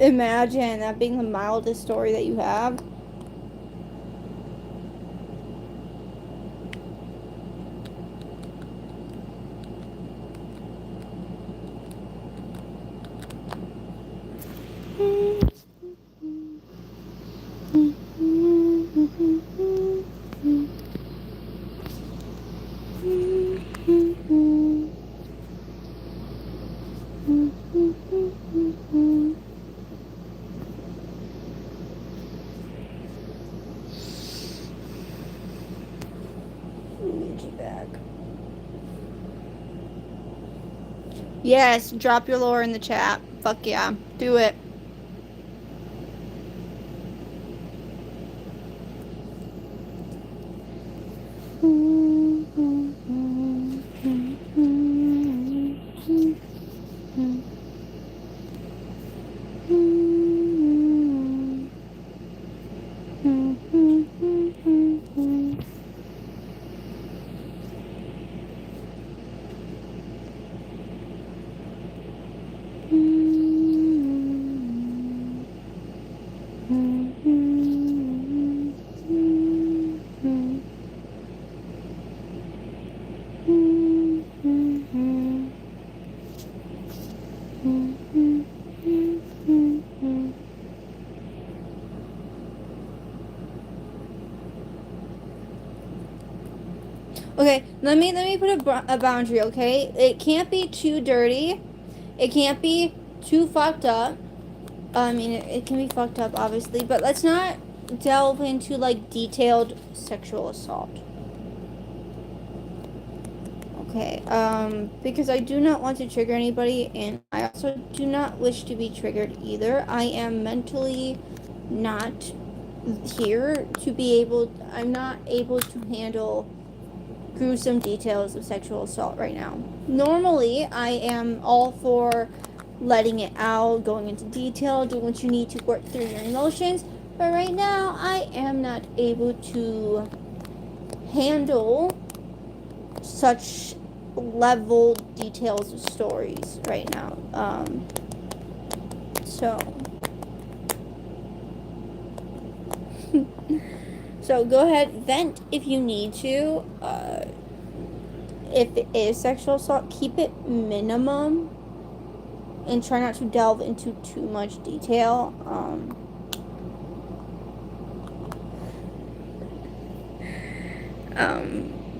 Imagine that being the mildest story that you have. Bag. Yes, drop your lore in the chat. Fuck yeah, do it. Okay, let me put a boundary, okay? It can't be too dirty. It can't be too fucked up. I mean, it can be fucked up, obviously, but let's not delve into, like, detailed sexual assault. Okay, because I do not want to trigger anybody, and I also do not wish to be triggered either. I am mentally not here to be able, I'm not able to handle gruesome details of sexual assault right now. Normally, I am all for letting it out, going into detail, doing what you need to work through your emotions, but right now, I am not able to handle such level details of stories right now. So go ahead, vent if you need to. if it is sexual assault, keep it minimum and try not to delve into too much detail.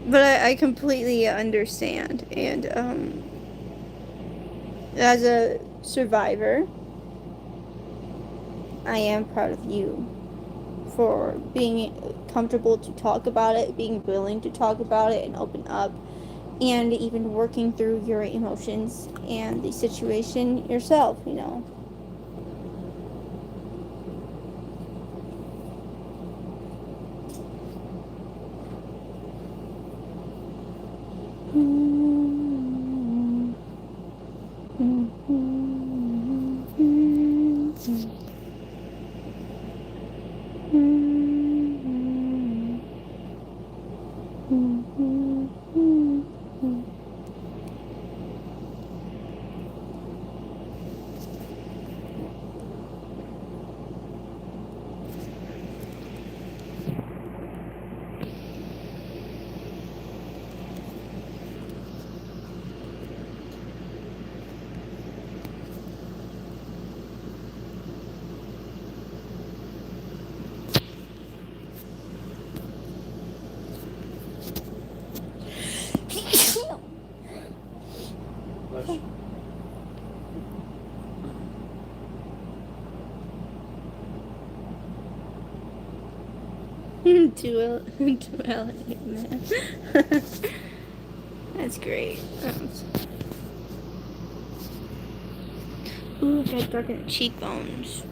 But I completely understand, and as a survivor, I am proud of you for being comfortable to talk about it, being willing to talk about it and open up, and even working through your emotions and the situation yourself, you know. Bless you. Duality, man. That's great. Ooh, I got dark in the cheekbones.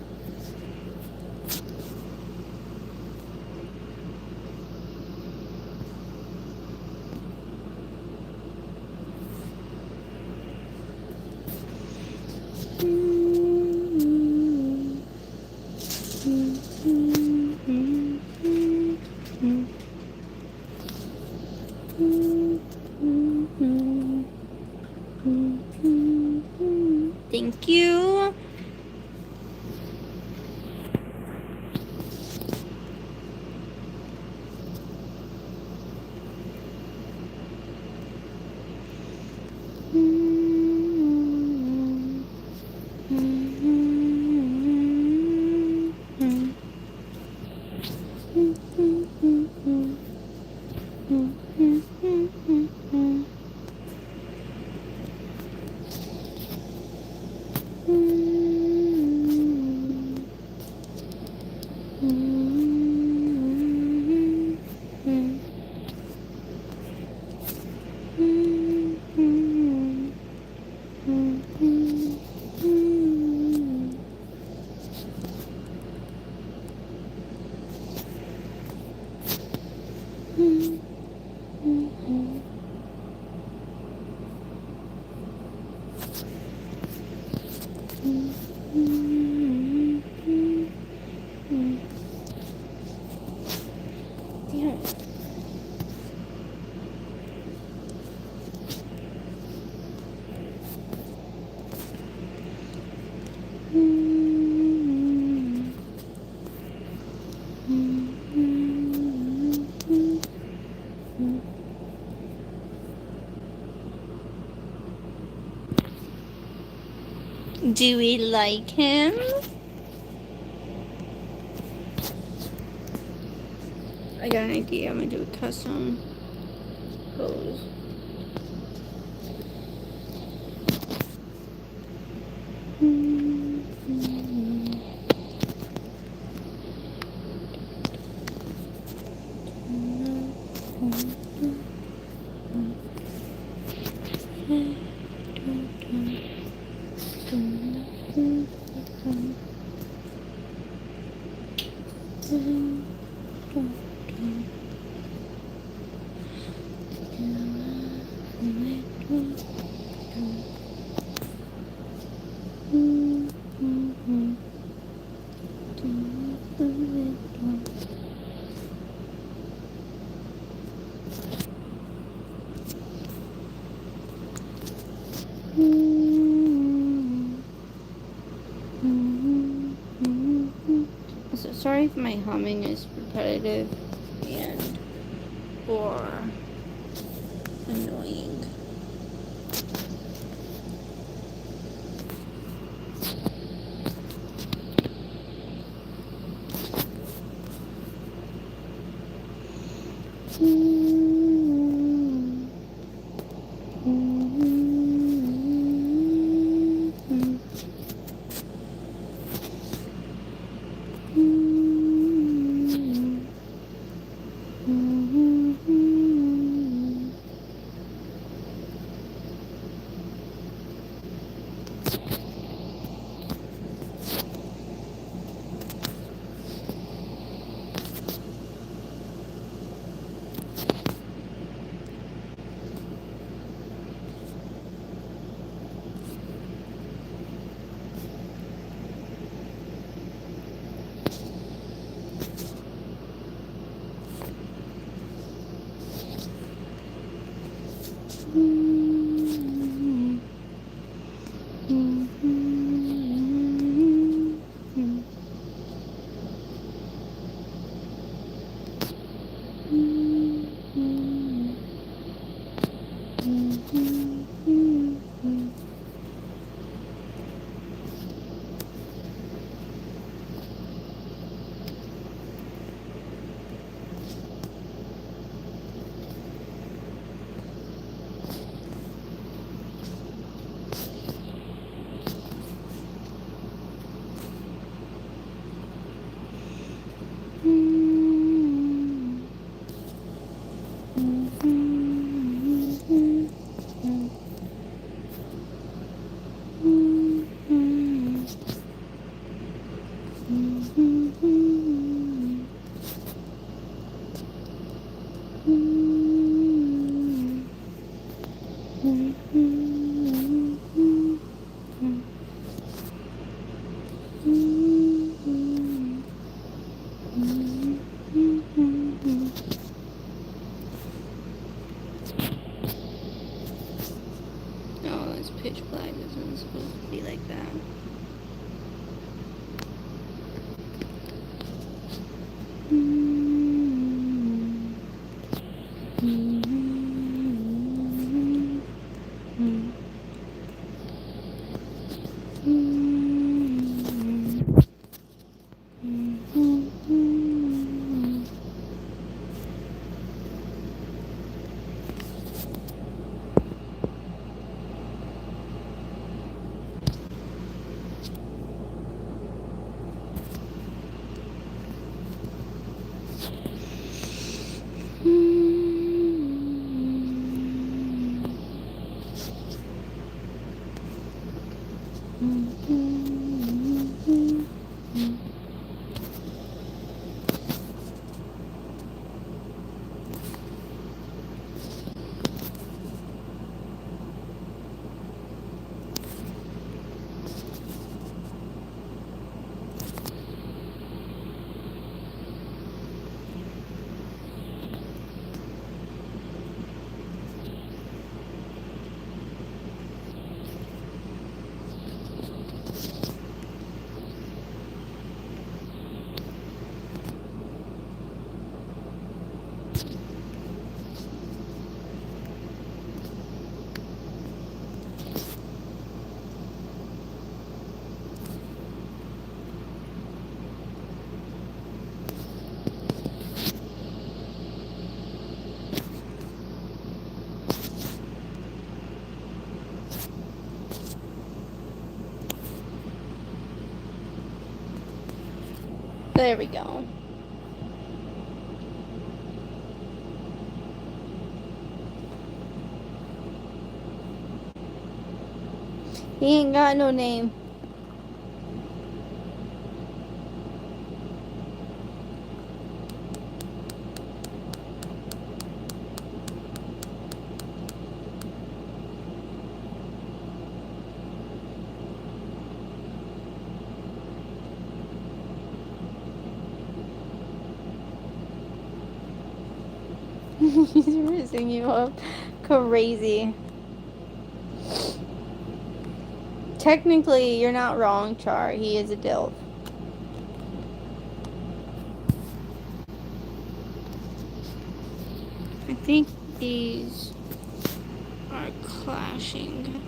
Thank you. Do we like him? I got an idea. I'm gonna do a custom pose. So sorry if my humming is repetitive and or annoying. Oh, it's pitch black. This one's supposed to be like that. There we go. He ain't got no name. He's rizzing you up crazy. Technically, you're not wrong, Char. He is a DILF. I think these are clashing.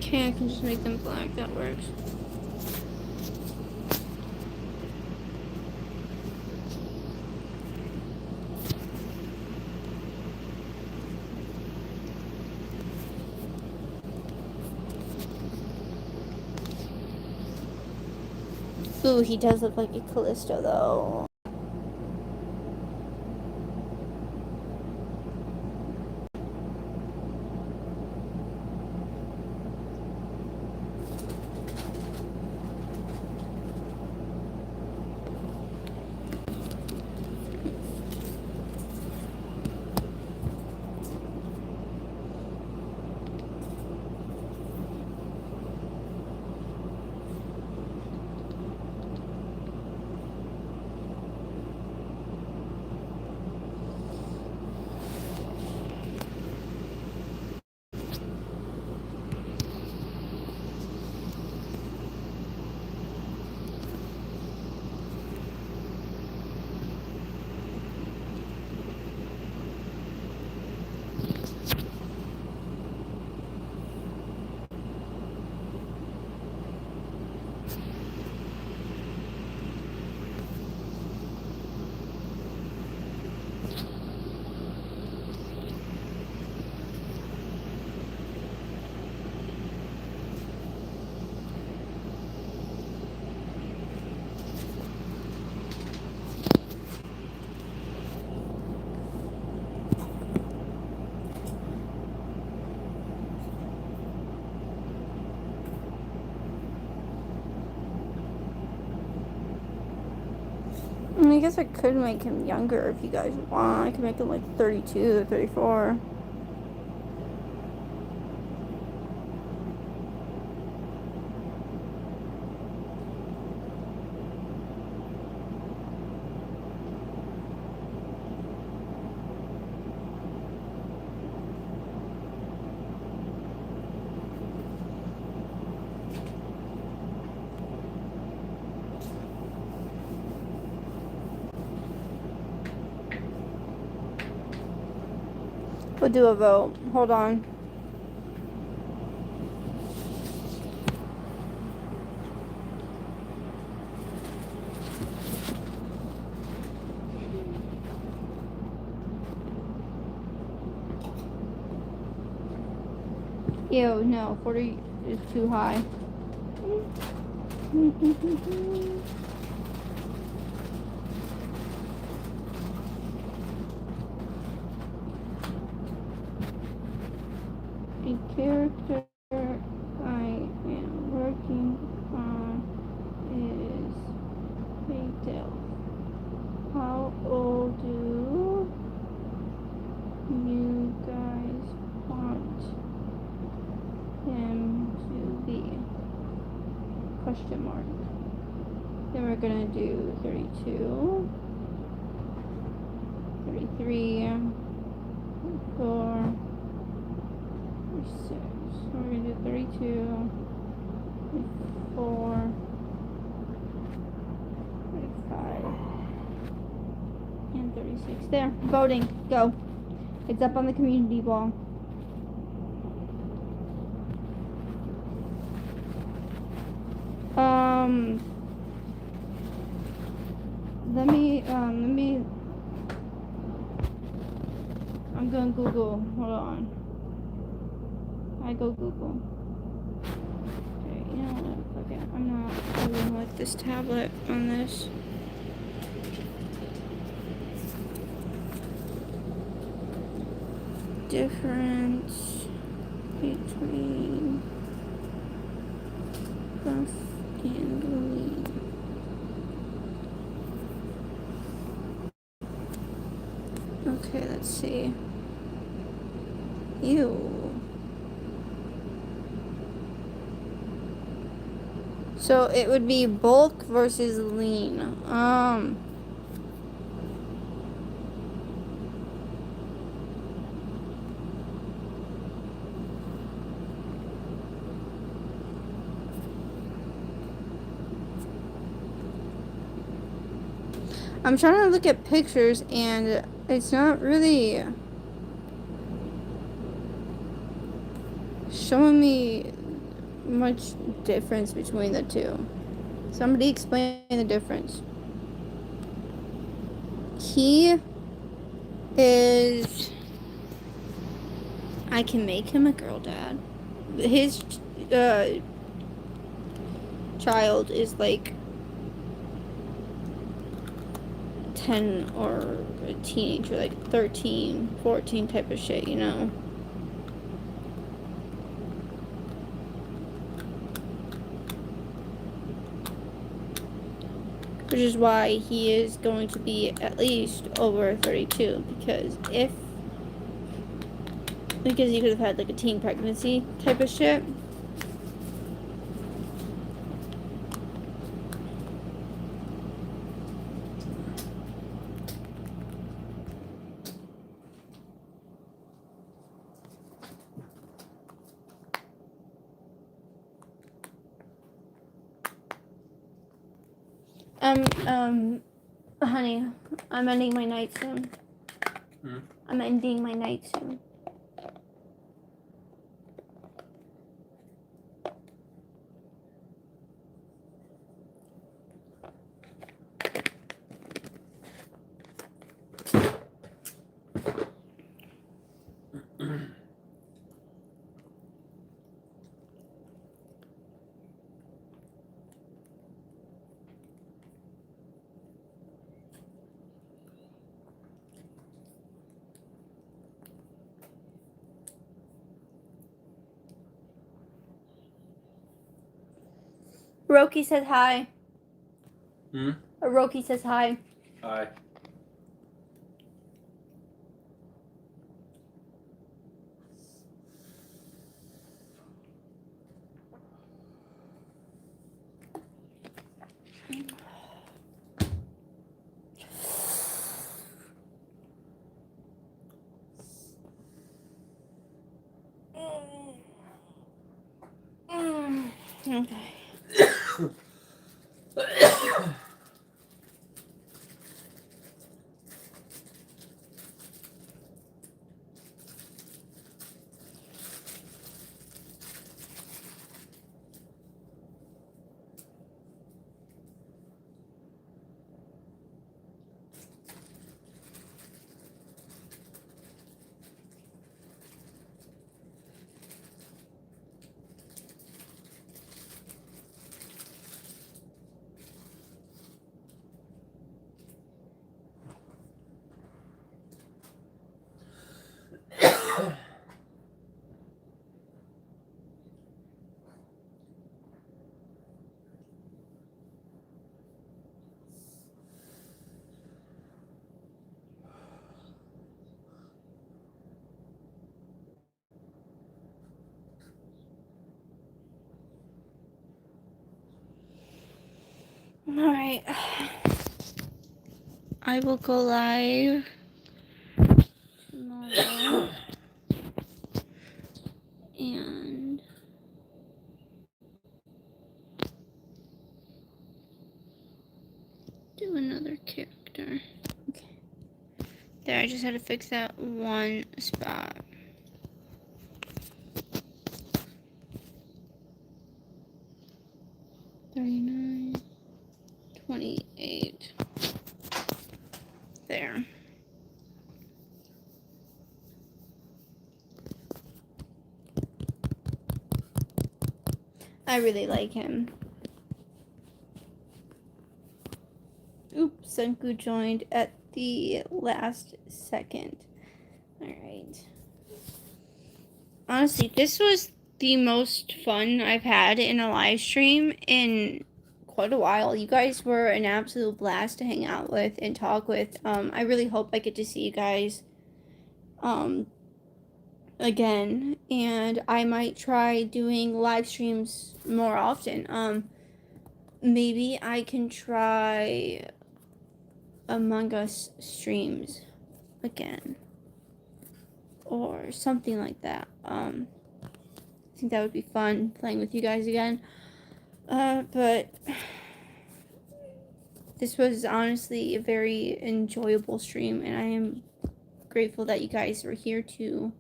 Okay, I can just make them black, that works. Ooh, he does look like a Callisto though. I guess I could make him younger if you guys want. I could make him like 32 or 34. We'll do a vote. Hold on. Ew, no, 40 is too high. A character I am working on is Fatal. How old do you guys want him to be? Question mark. Then we're gonna do 32, 33, 34, 36. We're gonna do 32, 34, 35, and 36. There, voting. Go. It's up on the community wall. Let me, I'm going Google, hold on. I go Google. Okay, you know what, fuck it, I'm not Googling like this tablet on this. difference between buff and lean. Okay, let's see. Ew. So it would be bulk versus lean. I'm trying to look at pictures and it's not really showing me much difference between the two. Somebody explain the difference. He is... I can make him a girl dad. His child is like 10 or a teenager, like 13, 14 type of shit, you know? Which is why he is going to be at least over 32, because you could have had like a teen pregnancy type of shit. Honey, I'm ending my night soon. I'm ending my night soon. Roki says hi. Roki says hi. Hi. Okay. Alright. I will go live tomorrow. And do another character. Okay. There, I just had to fix that one spot. $39, $28. There. I really like him. Oops, Senku joined at the last second. Alright. honestly, this was the most fun I've had in a live stream in quite a while. You guys were an absolute blast to hang out with and talk with. I really hope I get to see you guys again, and I might try doing live streams more often. Maybe I can try Among Us streams again or something like that. I think that would be fun playing with you guys again. But this was honestly a very enjoyable stream, and I am grateful that you guys were here to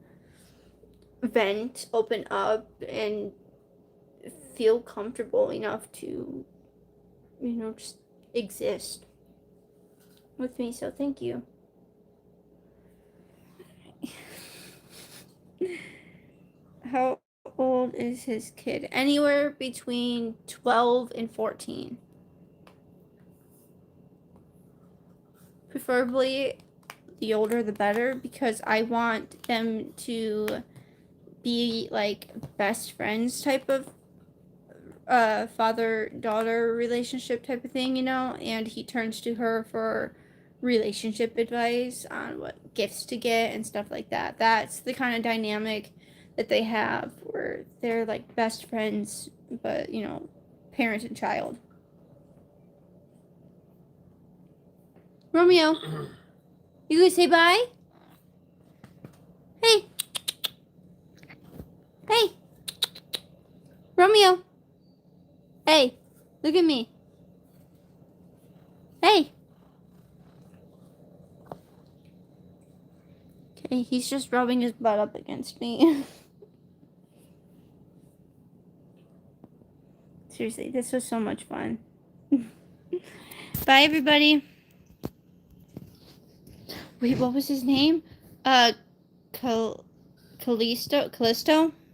vent, open up, and feel comfortable enough to, just exist with me. So thank you. How old is his kid? Anywhere between 12 and 14. Preferably the older the better, because I want them to be like best friends type of father-daughter relationship type of thing, and he turns to her for relationship advice on what gifts to get and stuff like that. That's the kind of dynamic that they have, where they're like best friends, but parent and child. Romeo, you gonna say bye? Hey, hey, Romeo. Hey, look at me. Hey. Okay, he's just rubbing his butt up against me. Seriously, this was so much fun. Bye, everybody. Wait, what was his name? Callisto?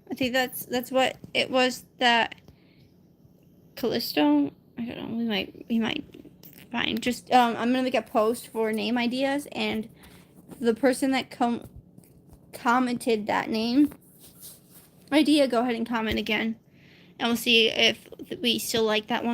I think that's what it was. That Callisto? I don't know. We might find. Just I'm gonna make a post for name ideas, and the person that commented that name idea, go ahead and comment again, and we'll see if we still like that one.